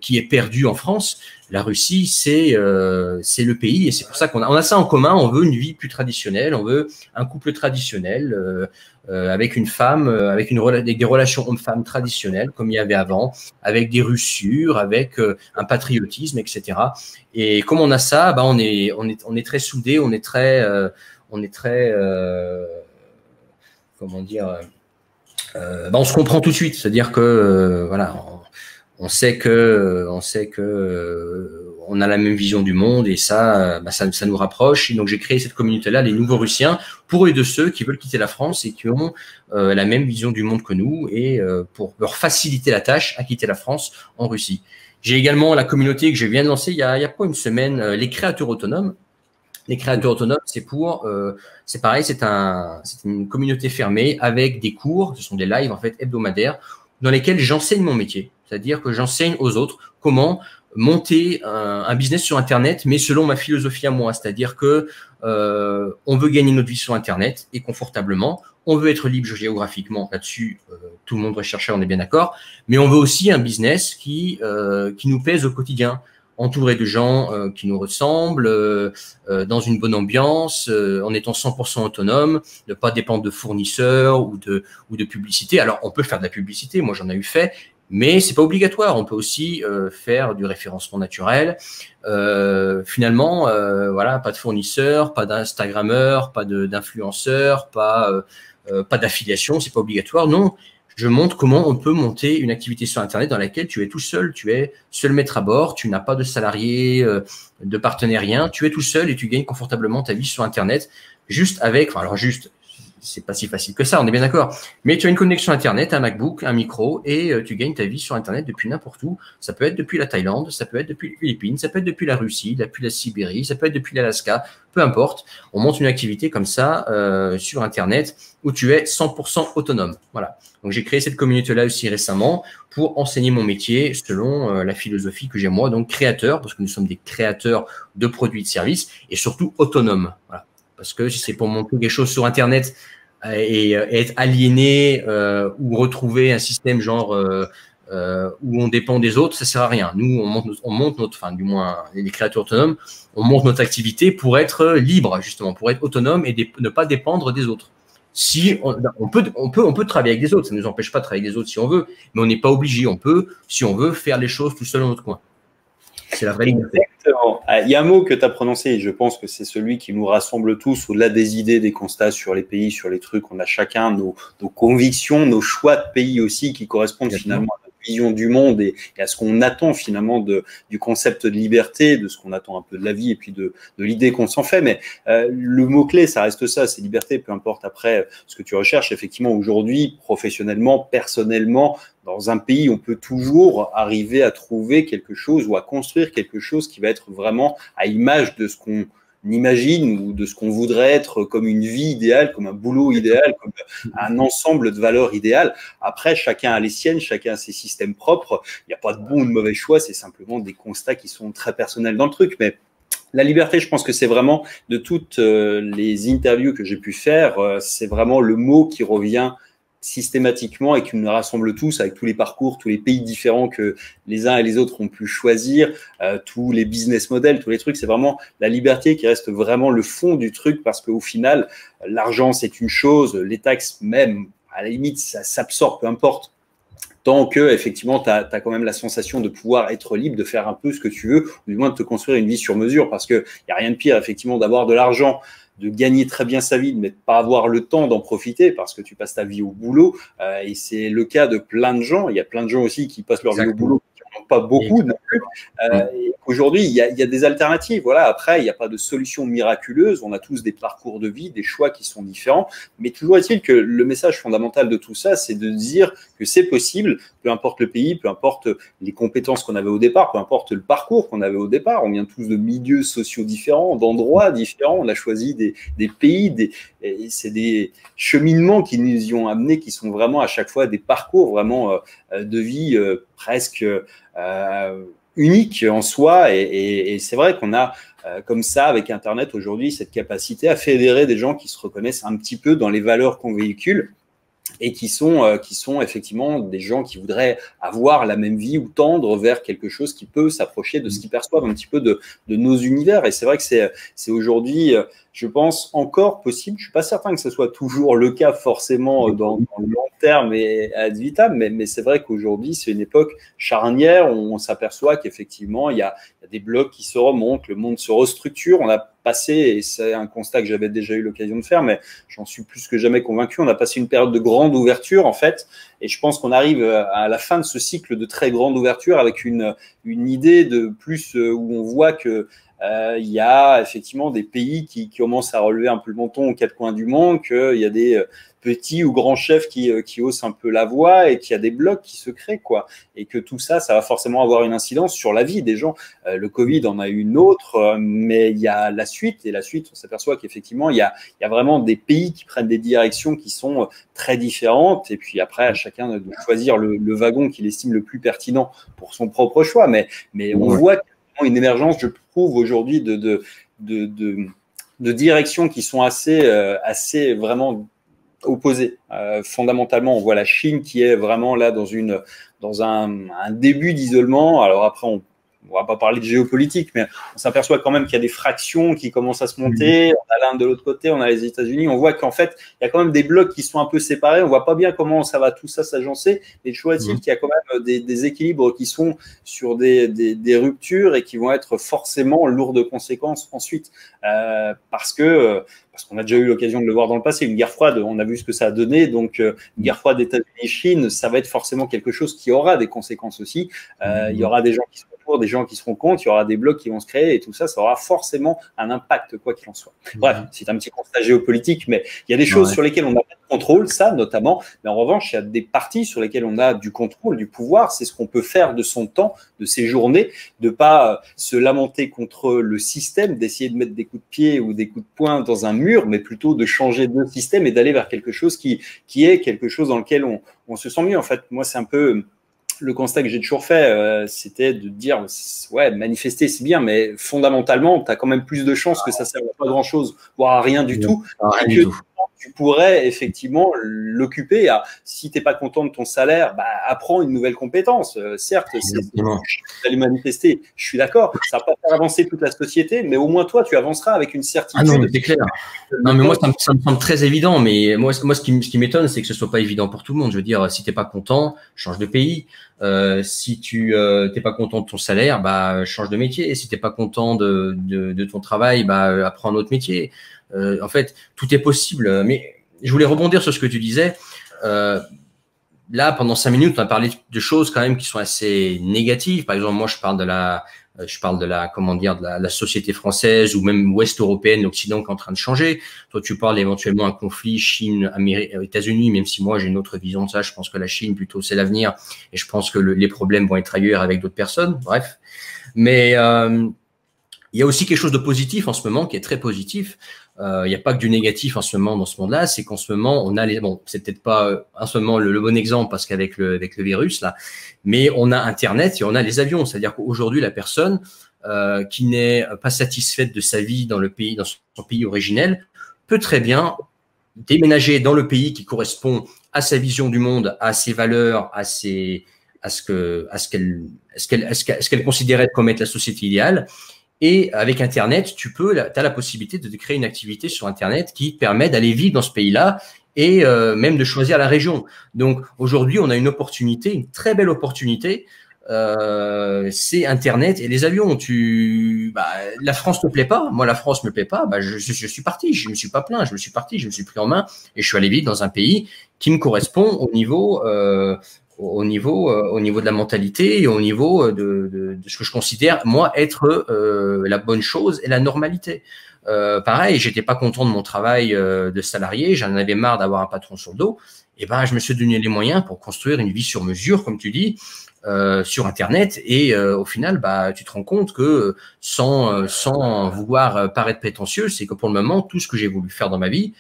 qui est perdue en France, la Russie, c'est le pays, et c'est pour ça qu'on a ça en commun. On veut une vie plus traditionnelle, on veut un couple traditionnel avec une femme, avec des relations hommes-femmes traditionnelles comme il y avait avant, avec des rues sûres, avec un patriotisme, etc. Et comme on a ça, bah on est très soudés, on est très comment dire, bah on se comprend tout de suite. C'est-à-dire que voilà. On sait que on a la même vision du monde, et ça nous rapproche. Et donc j'ai créé cette communauté-là, les Nouveaux Russiens, pour et de ceux qui veulent quitter la France et qui ont la même vision du monde que nous, et pour leur faciliter la tâche à quitter la France en Russie. J'ai également la communauté que je viens de lancer il y a pas une semaine, les créateurs autonomes. Les créateurs autonomes, c'est pareil, c'est une communauté fermée avec des cours, ce sont des lives en fait hebdomadaires, dans lesquels j'enseigne mon métier. C'est-à-dire que j'enseigne aux autres comment monter un business sur Internet, mais selon ma philosophie à moi. C'est-à-dire que on veut gagner notre vie sur Internet et confortablement. On veut être libre géographiquement. Là-dessus, tout le monde recherche, on est bien d'accord. Mais on veut aussi un business qui nous pèse au quotidien, entouré de gens qui nous ressemblent, dans une bonne ambiance, en étant 100% autonome, ne pas dépendre de fournisseurs ou de publicité. Alors, on peut faire de la publicité, moi j'en ai eu fait, mais c'est pas obligatoire. On peut aussi faire du référencement naturel. Finalement, voilà, pas de fournisseurs, pas d'instagrammeurs, pas d'influenceurs, pas d'affiliation, c'est pas obligatoire. Non. Je montre comment on peut monter une activité sur Internet dans laquelle tu es tout seul, tu es seul maître à bord, tu n'as pas de salarié, de partenaire, rien, tu es tout seul et tu gagnes confortablement ta vie sur Internet, juste avec, enfin alors juste, c'est pas si facile que ça, on est bien d'accord, mais tu as une connexion Internet, un MacBook, un micro, et tu gagnes ta vie sur Internet depuis n'importe où. Ça peut être depuis la Thaïlande, ça peut être depuis les Philippines, ça peut être depuis la Russie, depuis la Sibérie, ça peut être depuis l'Alaska, peu importe. On monte une activité comme ça sur Internet où tu es 100% autonome. Voilà. Donc, j'ai créé cette communauté-là aussi récemment pour enseigner mon métier selon la philosophie que j'ai moi, donc créateur, parce que nous sommes des créateurs de produits et de services, et surtout autonomes. Voilà. Parce que si c'est pour monter quelque chose sur Internet et être aliéné ou retrouver un système genre où on dépend des autres, ça sert à rien. Nous, on monte notre, enfin, du moins, les créateurs autonomes, on monte notre activité pour être libre, justement, pour être autonome et ne pas dépendre des autres. Si on peut travailler avec des autres, ça ne nous empêche pas de travailler avec des autres si on veut, mais on n'est pas obligé. On peut, si on veut, faire les choses tout seul dans notre coin. C'est la vraie liberté. Exactement. Il y a un mot que tu as prononcé, et je pense que c'est celui qui nous rassemble tous, au-delà des idées, des constats sur les pays, sur les trucs. On a chacun nos convictions, nos choix de pays aussi qui correspondent finalement à notre vision du monde et à ce qu'on attend finalement du concept de liberté, de ce qu'on attend un peu de la vie et puis de l'idée qu'on s'en fait. Mais le mot-clé, ça reste ça, c'est liberté, peu importe après ce que tu recherches. Effectivement, aujourd'hui, professionnellement, personnellement, dans un pays, on peut toujours arriver à trouver quelque chose ou à construire quelque chose qui va être vraiment à l'image de ce qu'on imagine ou de ce qu'on voudrait être comme une vie idéale, comme un boulot idéal, comme un ensemble de valeurs idéales. Après, chacun a les siennes, chacun a ses systèmes propres. Il n'y a pas de bon ou de mauvais choix, c'est simplement des constats qui sont très personnels dans le truc. Mais la liberté, je pense que c'est vraiment, de toutes les interviews que j'ai pu faire, c'est vraiment le mot qui revient systématiquement et qui nous rassemble tous, avec tous les parcours, tous les pays différents que les uns et les autres ont pu choisir, tous les business models, tous les trucs. C'est vraiment la liberté qui reste vraiment le fond du truc, parce qu'au final, l'argent, c'est une chose, les taxes même, à la limite, ça s'absorbe, peu importe. Tant que, effectivement, tu as quand même la sensation de pouvoir être libre, de faire un peu ce que tu veux, ou du moins de te construire une vie sur mesure, parce qu'il n'y a rien de pire, effectivement, d'avoir de l'argent, de gagner très bien sa vie, mais de pas avoir le temps d'en profiter parce que tu passes ta vie au boulot. Et c'est le cas de plein de gens. Il y a plein de gens aussi qui passent leur vie au boulot, qui n'en ont pas beaucoup non plus. Aujourd'hui, il y a des alternatives. Voilà. Après, il n'y a pas de solution miraculeuse. On a tous des parcours de vie, des choix qui sont différents. Mais toujours est-il que le message fondamental de tout ça, c'est de dire que c'est possible, peu importe le pays, peu importe les compétences qu'on avait au départ, peu importe le parcours qu'on avait au départ. On vient tous de milieux sociaux différents, d'endroits différents. On a choisi des pays, c'est des cheminements qui nous y ont amenés, qui sont vraiment à chaque fois des parcours vraiment de vie presque unique en soi. Et c'est vrai qu'on a comme ça, avec Internet aujourd'hui, cette capacité à fédérer des gens qui se reconnaissent un petit peu dans les valeurs qu'on véhicule et qui sont effectivement des gens qui voudraient avoir la même vie ou tendre vers quelque chose qui peut s'approcher de ce qu'ils perçoivent un petit peu de nos univers. Et c'est vrai que c'est aujourd'hui, je pense, encore possible. Je suis pas certain que ce soit toujours le cas forcément dans le long terme et ad vitam, mais c'est vrai qu'aujourd'hui, c'est une époque charnière. On s'aperçoit qu'effectivement, il y a des blocs qui se remontent, le monde se restructure. On a passé, et c'est un constat que j'avais déjà eu l'occasion de faire, mais j'en suis plus que jamais convaincu, on a passé une période de grande ouverture, en fait, et je pense qu'on arrive à la fin de ce cycle de très grande ouverture avec une idée de plus où on voit que il y a effectivement des pays qui commencent à relever un peu le menton aux quatre coins du monde, qu'il y a des petits ou grands chefs qui haussent un peu la voix et qu'il y a des blocs qui se créent, quoi. Et que tout ça, ça va forcément avoir une incidence sur la vie des gens. Le Covid en a une autre, mais il y a la suite. Et la suite, on s'aperçoit qu'effectivement, il y a vraiment des pays qui prennent des directions qui sont très différentes. Et puis après, à chacun de choisir le wagon qu'il estime le plus pertinent pour son propre choix. Mais on voit une émergence, je trouve, aujourd'hui de directions qui sont assez vraiment opposées. Fondamentalement, on voit la Chine qui est vraiment là dans un début d'isolement. Alors après, on va pas parler de géopolitique, mais on s'aperçoit quand même qu'il y a des fractions qui commencent à se monter. On a l'Inde de l'autre côté, on a les États-Unis. On voit qu'en fait, il y a quand même des blocs qui sont un peu séparés. On voit pas bien comment ça va tout ça s'agencer. Mais toujours est-il qu'il y a quand même des équilibres qui sont sur des ruptures et qui vont être forcément lourds de conséquences ensuite. Parce qu'on a déjà eu l'occasion de le voir dans le passé. Une guerre froide, on a vu ce que ça a donné. Donc, une guerre froide États-Unis-Chine, ça va être forcément quelque chose qui aura des conséquences aussi. Il y aura des gens qui seront pour, des gens qui seront contre, il y aura des blocs qui vont se créer et tout ça, ça aura forcément un impact, quoi qu'il en soit. Bref, c'est un petit constat géopolitique, mais il y a des choses sur lesquelles on n'a pas de contrôle, ça notamment. Mais en revanche, il y a des parties sur lesquelles on a du contrôle, du pouvoir. C'est ce qu'on peut faire de son temps, de ses journées, de pas se lamenter contre le système, d'essayer de mettre des coups de pied ou des coups de poing dans un mur, mais plutôt de changer de système et d'aller vers quelque chose qui est quelque chose dans lequel on se sent mieux. En fait, moi, c'est un peu le constat que j'ai toujours fait, c'était de dire, ouais, manifester, c'est bien, mais fondamentalement, tu as quand même plus de chances que ça ne serve à pas grand-chose, voire à rien du tout, et que tu pourrais effectivement l'occuper. Si tu n'es pas content de ton salaire, apprends une nouvelle compétence. Certes, c'est d'aller manifester, je suis d'accord, ça ne va pas faire avancer toute la société, mais au moins toi, tu avanceras avec une certitude. Ah non, c'est clair. Non, mais moi, ça me semble très évident, mais moi ce qui m'étonne, c'est que ce soit pas évident pour tout le monde. Je veux dire, si tu n'es pas content, change de pays. Si tu t'es pas content de ton salaire, change de métier. Si t'es pas content de ton travail, apprends un autre métier. En fait, tout est possible. Mais je voulais rebondir sur ce que tu disais. Là, pendant 5 minutes, on a parlé de choses quand même qui sont assez négatives. Par exemple, moi, je parle de la société française ou même ouest européenne, l'Occident qui est en train de changer. Toi, tu parles éventuellement d'un conflit Chine, États-Unis, même si moi j'ai une autre vision de ça. Je pense que la Chine plutôt c'est l'avenir et je pense que les problèmes vont être ailleurs avec d'autres personnes. Bref, mais il y a aussi quelque chose de positif en ce moment qui est très positif. Il n'y a pas que du négatif en ce moment dans ce monde-là, c'est qu'en ce moment on a c'est peut-être pas en ce moment le bon exemple parce qu'avec le virus là, mais on a Internet et on a les avions. C'est-à-dire qu'aujourd'hui la personne qui n'est pas satisfaite de sa vie dans son pays originel peut très bien déménager dans le pays qui correspond à sa vision du monde, à ses valeurs, à ce qu'elle considérait comme être la société idéale. Et avec Internet, tu as la possibilité de créer une activité sur Internet qui permet d'aller vivre dans ce pays-là et même de choisir la région. Donc aujourd'hui, on a une opportunité, une très belle opportunité. C'est Internet et les avions. La France ne plaît pas. Moi, la France me plaît pas. Je suis parti. Je me suis pas plaint. Je me suis parti. Je me suis pris en main et je suis allé vivre dans un pays qui me correspond au niveau de la mentalité et au niveau de ce que je considère, moi, être la bonne chose et la normalité. Pareil, j'étais pas content de mon travail de salarié, j'en avais marre d'avoir un patron sur le dos. Et je me suis donné les moyens pour construire une vie sur mesure, comme tu dis, sur Internet. Et au final, tu te rends compte que sans vouloir paraître prétentieux, c'est que pour le moment, tout ce que j'ai voulu faire dans ma vie,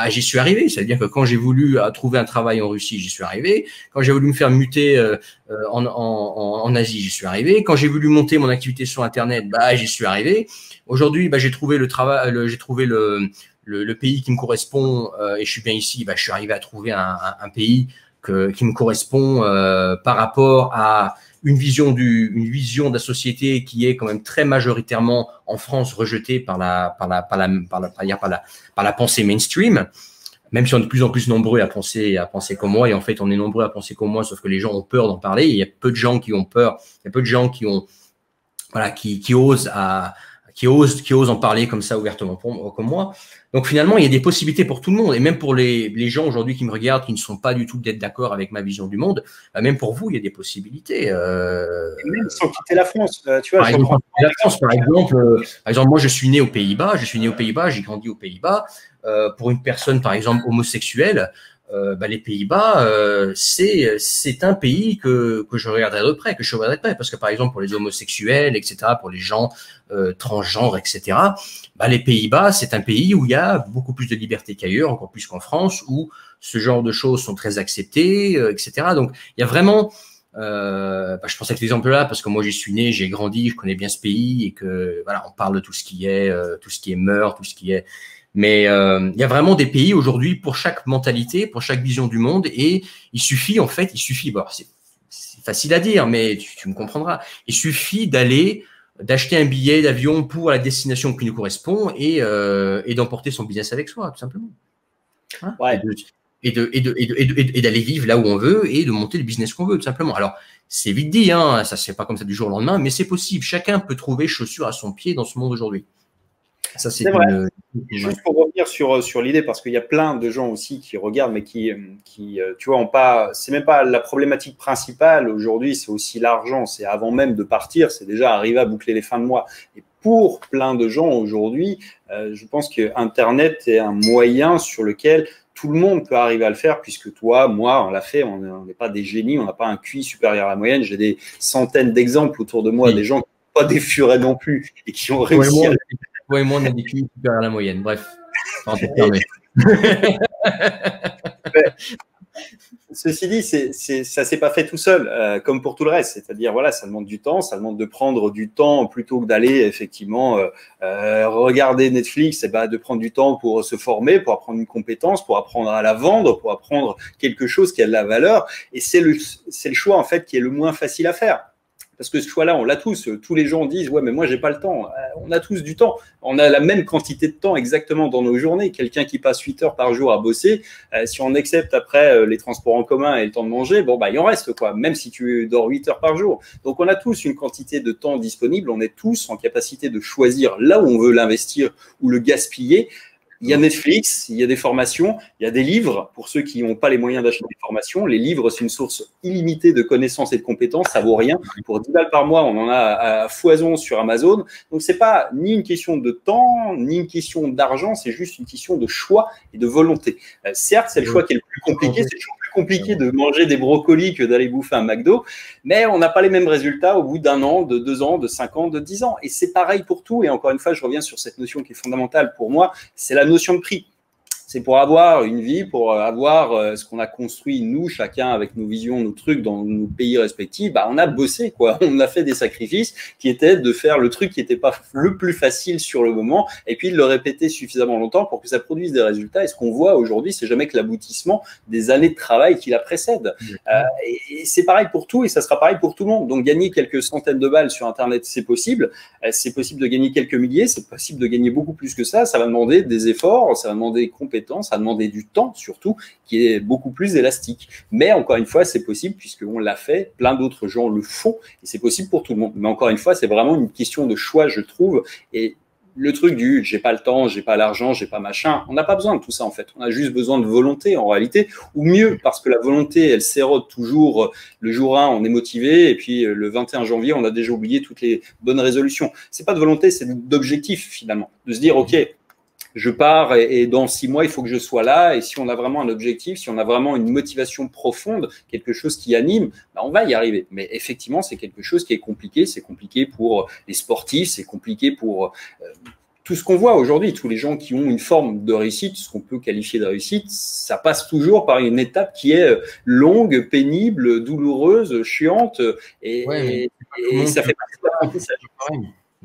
j'y suis arrivé. C'est-à-dire que quand j'ai voulu trouver un travail en Russie, j'y suis arrivé. Quand j'ai voulu me faire muter en Asie, j'y suis arrivé. Quand j'ai voulu monter mon activité sur Internet, j'y suis arrivé. Aujourd'hui, j'ai trouvé le travail, j'ai trouvé le pays qui me correspond et je suis bien ici. Je suis arrivé à trouver un pays qui me correspond par rapport à une vision de la société qui est quand même très majoritairement en France rejetée par la pensée mainstream, même si on est de plus en plus nombreux à penser comme moi, et en fait on est nombreux à penser comme moi, sauf que les gens ont peur d'en parler. Il y a peu de gens qui ont peur, il y a peu de gens qui osent en parler comme ça ouvertement comme moi. Donc finalement, il y a des possibilités pour tout le monde, et même pour les gens aujourd'hui qui me regardent, qui ne sont pas du tout peut-être d'accord avec ma vision du monde, même pour vous, il y a des possibilités. Et même sans quitter la France, tu vois. Par exemple, moi je suis né aux Pays-Bas, j'ai grandi aux Pays-Bas. Pour une personne, par exemple, homosexuelle, les Pays-Bas, c'est un pays que je regarderai de près, parce que par exemple pour les homosexuels, etc., pour les gens transgenres, etc., les Pays-Bas, c'est un pays où il y a beaucoup plus de liberté qu'ailleurs, encore plus qu'en France, où ce genre de choses sont très acceptées, etc. Donc il y a vraiment, je pense à cet exemple-là parce que moi j'y suis né, j'ai grandi, je connais bien ce pays et que voilà, on parle de tout ce qui est meurtre, tout ce qui est. Mais il y a vraiment des pays aujourd'hui pour chaque mentalité, pour chaque vision du monde, et il suffit, c'est facile à dire, mais tu me comprendras. Il suffit d'acheter un billet d'avion pour la destination qui nous correspond et d'emporter son business avec soi, tout simplement. Hein, ouais. Et d'aller vivre là où on veut et de monter le business qu'on veut, tout simplement. Alors, c'est vite dit, hein, ça se fait pas comme ça du jour au lendemain, mais c'est possible. Chacun peut trouver chaussures à son pied dans ce monde aujourd'hui. Ça, c'est vrai. Juste pour revenir sur l'idée, parce qu'il y a plein de gens aussi qui regardent, mais qui tu vois, ont pas. C'est même pas la problématique principale aujourd'hui, c'est aussi l'argent. C'est avant même de partir, c'est déjà arriver à boucler les fins de mois. Et pour plein de gens aujourd'hui, je pense que Internet est un moyen sur lequel tout le monde peut arriver à le faire, puisque toi, moi, on l'a fait. On n'est pas des génies, on n'a pas un QI supérieur à la moyenne. J'ai des centaines d'exemples autour de moi, des gens qui n'ont pas des furets non plus et qui ont réussi à. Toi et moi, on a des QI supérieurs à la moyenne. Bref. Ceci dit, ça s'est pas fait tout seul, comme pour tout le reste. C'est-à-dire, voilà, ça demande du temps, ça demande de prendre du temps plutôt que d'aller effectivement regarder Netflix, et de prendre du temps pour se former, pour apprendre une compétence, pour apprendre à la vendre, pour apprendre quelque chose qui a de la valeur. Et c'est le choix en fait qui est le moins facile à faire. Parce que ce choix-là, on l'a tous. Tous les gens disent « Ouais, mais moi, j'ai pas le temps. » On a tous du temps. On a la même quantité de temps exactement dans nos journées. Quelqu'un qui passe 8 heures par jour à bosser, si on accepte après les transports en commun et le temps de manger, il en reste, quoi, même si tu dors 8 heures par jour. Donc, on a tous une quantité de temps disponible. On est tous en capacité de choisir là où on veut l'investir ou le gaspiller. Il y a Netflix, il y a des formations, il y a des livres pour ceux qui n'ont pas les moyens d'acheter des formations. Les livres, c'est une source illimitée de connaissances et de compétences, ça vaut rien. Pour 10 balles par mois, on en a à foison sur Amazon. Donc, c'est pas ni une question de temps, ni une question d'argent, c'est juste une question de choix et de volonté. Certes, c'est le choix qui est le plus compliqué, c'est toujours plus compliqué de manger des brocolis que d'aller bouffer un McDo, mais on n'a pas les mêmes résultats au bout d'un an, de 2 ans, de 5 ans, de 10 ans. Et c'est pareil pour tout. Et encore une fois, je reviens sur cette notion qui est fondamentale pour moi, c'est la notion de prix. C'est pour avoir une vie, pour avoir ce qu'on a construit, nous, chacun avec nos visions, nos trucs dans nos pays respectifs, on a bossé, quoi. On a fait des sacrifices qui étaient de faire le truc qui n'était pas le plus facile sur le moment et puis de le répéter suffisamment longtemps pour que ça produise des résultats. Et ce qu'on voit aujourd'hui, c'est jamais que l'aboutissement des années de travail qui la précèdent. Et c'est pareil pour tout et ça sera pareil pour tout le monde. Donc, gagner quelques centaines de balles sur Internet, c'est possible. C'est possible de gagner quelques milliers, c'est possible de gagner beaucoup plus que ça. Ça va demander des efforts, ça va demander des compétences, ça a demandé du temps surtout, qui est beaucoup plus élastique. Mais encore une fois, c'est possible puisqu'on l'a fait, plein d'autres gens le font et c'est possible pour tout le monde. Mais encore une fois, c'est vraiment une question de choix, je trouve. Et le truc du j'ai pas le temps, j'ai pas l'argent, j'ai pas machin, on n'a pas besoin de tout ça en fait. On a juste besoin de volonté en réalité, ou mieux parce que la volonté, elle s'érode toujours. Le jour 1, on est motivé et puis le 21 janvier, on a déjà oublié toutes les bonnes résolutions. C'est pas de volonté, c'est d'objectif finalement, de se dire ok. Je pars et dans 6 mois, il faut que je sois là. Et si on a vraiment un objectif, si on a vraiment une motivation profonde, quelque chose qui anime, on va y arriver. Mais effectivement, c'est quelque chose qui est compliqué. C'est compliqué pour les sportifs, c'est compliqué pour tout ce qu'on voit aujourd'hui, tous les gens qui ont une forme de réussite, ce qu'on peut qualifier de réussite, ça passe toujours par une étape qui est longue, pénible, douloureuse, chiante, et ça fait partie de l'apprentissage.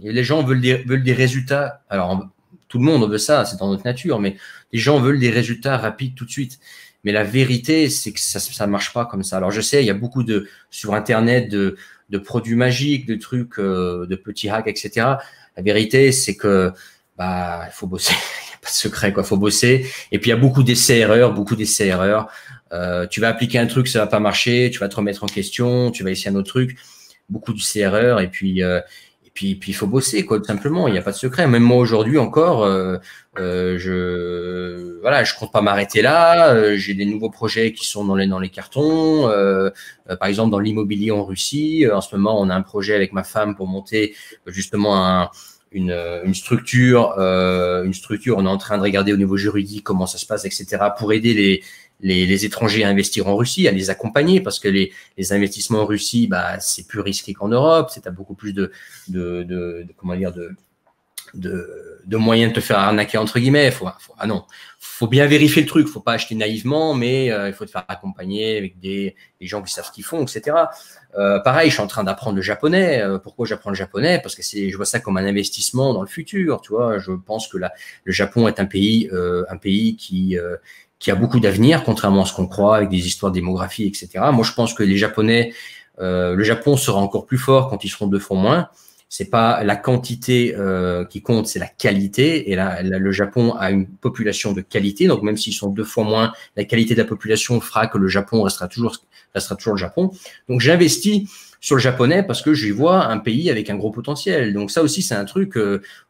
Et les gens veulent des résultats. Alors, tout le monde veut ça, c'est dans notre nature, mais les gens veulent des résultats rapides tout de suite. Mais la vérité, c'est que ça marche pas comme ça. Alors, je sais, il y a beaucoup sur Internet de produits magiques, de trucs, de petits hacks, etc. La vérité, c'est que il faut bosser. Il n'y a pas de secret, quoi. Il faut bosser. Et puis, il y a beaucoup d'essais-erreurs, tu vas appliquer un truc, ça va pas marcher. Tu vas te remettre en question. Tu vas essayer un autre truc. Beaucoup d'essais-erreurs. Et puis, il faut bosser, quoi, tout simplement. Il n'y a pas de secret. Même moi, aujourd'hui encore, je compte pas m'arrêter là. J'ai des nouveaux projets qui sont dans les cartons. Par exemple, dans l'immobilier en Russie. En ce moment, on a un projet avec ma femme pour monter justement une structure. On est en train de regarder au niveau juridique comment ça se passe, etc. pour aider les étrangers à investir en Russie, à les accompagner, parce que les investissements en Russie, c'est plus risqué qu'en Europe. C'est beaucoup plus de moyens de te faire arnaquer, entre guillemets. Faut bien vérifier le truc. Faut pas acheter naïvement, mais il faut te faire accompagner avec des gens qui savent ce qu'ils font, etc. Pareil, je suis en train d'apprendre le japonais. Pourquoi j'apprends le japonais? Parce que je vois ça comme un investissement dans le futur. Tu vois, je pense que le Japon est un pays qui a beaucoup d'avenir, contrairement à ce qu'on croit, avec des histoires de démographie, etc. Moi, je pense que les Japonais, le Japon sera encore plus fort quand ils seront 2 fois moins. C'est pas la quantité qui compte, c'est la qualité. Et là, le Japon a une population de qualité, donc même s'ils sont 2 fois moins, la qualité de la population fera que le Japon restera toujours le Japon. Donc j'investis sur le japonais parce que j'y vois un pays avec un gros potentiel. Donc ça aussi, c'est un truc,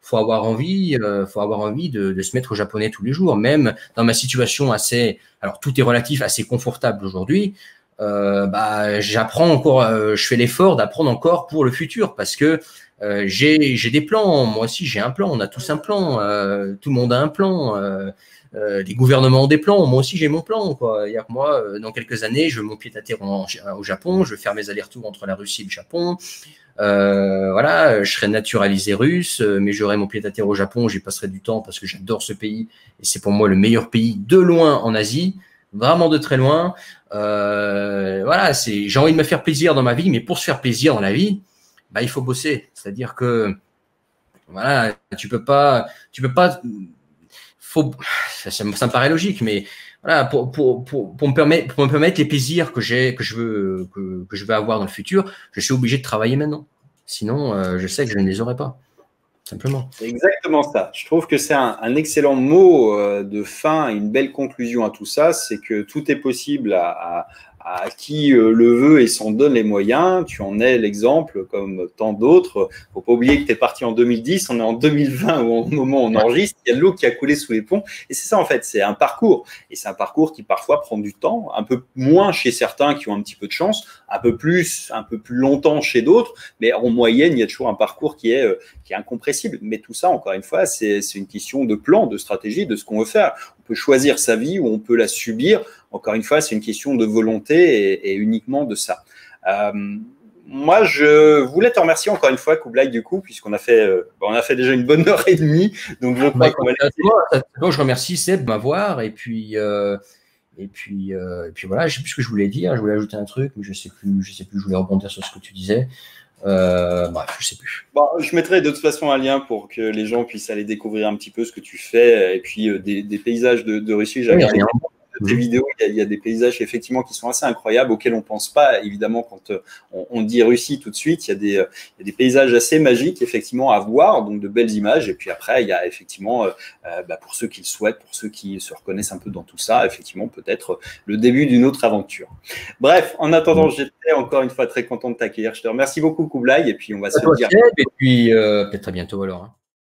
faut avoir envie de se mettre au japonais tous les jours. Même dans ma situation alors tout est relatif, assez confortable aujourd'hui. J'apprends encore, je fais l'effort d'apprendre encore pour le futur parce que j'ai des plans. Moi aussi, j'ai un plan. On a tous un plan. Tout le monde a un plan. Les gouvernements ont des plans. Moi aussi, j'ai mon plan, quoi. Moi, dans quelques années, je veux mon pied-à-terre au Japon. Je vais faire mes allers-retours entre la Russie et le Japon. Je serai naturalisé russe, mais j'aurai mon pied-à-terre au Japon. J'y passerai du temps parce que j'adore ce pays et c'est pour moi le meilleur pays de loin en Asie, vraiment de très loin. J'ai envie de me faire plaisir dans ma vie, mais pour se faire plaisir dans la vie, il faut bosser. C'est-à-dire que tu peux pas. Ça me paraît logique, mais pour me permettre les plaisirs que je veux avoir dans le futur, je suis obligé de travailler maintenant. Sinon, je sais que je ne les aurai pas. Simplement. C'est exactement ça. Je trouve que c'est un excellent mot de fin, une belle conclusion à tout ça. C'est que tout est possible à qui le veut et s'en donne les moyens. Tu en es l'exemple comme tant d'autres. Faut pas oublier que tu es parti en 2010, on est en 2020 au moment où on enregistre, il y a de l'eau qui a coulé sous les ponts. Et c'est ça en fait, c'est un parcours. Et c'est un parcours qui parfois prend du temps, un peu moins chez certains qui ont un petit peu de chance, un peu plus longtemps chez d'autres. Mais en moyenne, il y a toujours un parcours qui est incompressible. Mais tout ça, encore une fois, c'est une question de plan, de stratégie, de ce qu'on veut faire. On peut choisir sa vie ou on peut la subir. Encore une fois, c'est une question de volonté et uniquement de ça. Moi, je voulais te remercier encore une fois, Kublai, du coup, puisqu'on a fait déjà une bonne heure et demie. Donc, je crois qu'on va laisser. Je remercie Seb de m'avoir. Et puis voilà, je sais plus ce que je voulais dire. Je voulais ajouter un truc, mais je sais plus. Je voulais rebondir sur ce que tu disais. Je sais plus. Je mettrai de toute façon un lien pour que les gens puissent aller découvrir un petit peu ce que tu fais et puis des paysages de Russie. J'ai regardé tes vidéos, il y a des paysages effectivement qui sont assez incroyables auxquels on pense pas évidemment quand on dit Russie tout de suite. Il y a des paysages assez magiques effectivement à voir, donc de belles images. Et puis après, il y a effectivement pour ceux qui le souhaitent, pour ceux qui se reconnaissent un peu dans tout ça, effectivement peut-être le début d'une autre aventure. Bref, en attendant, j'étais encore une fois très content de t'accueillir. Je te remercie beaucoup, Kublai, et puis on va se dire. Et puis peut-être à bientôt alors.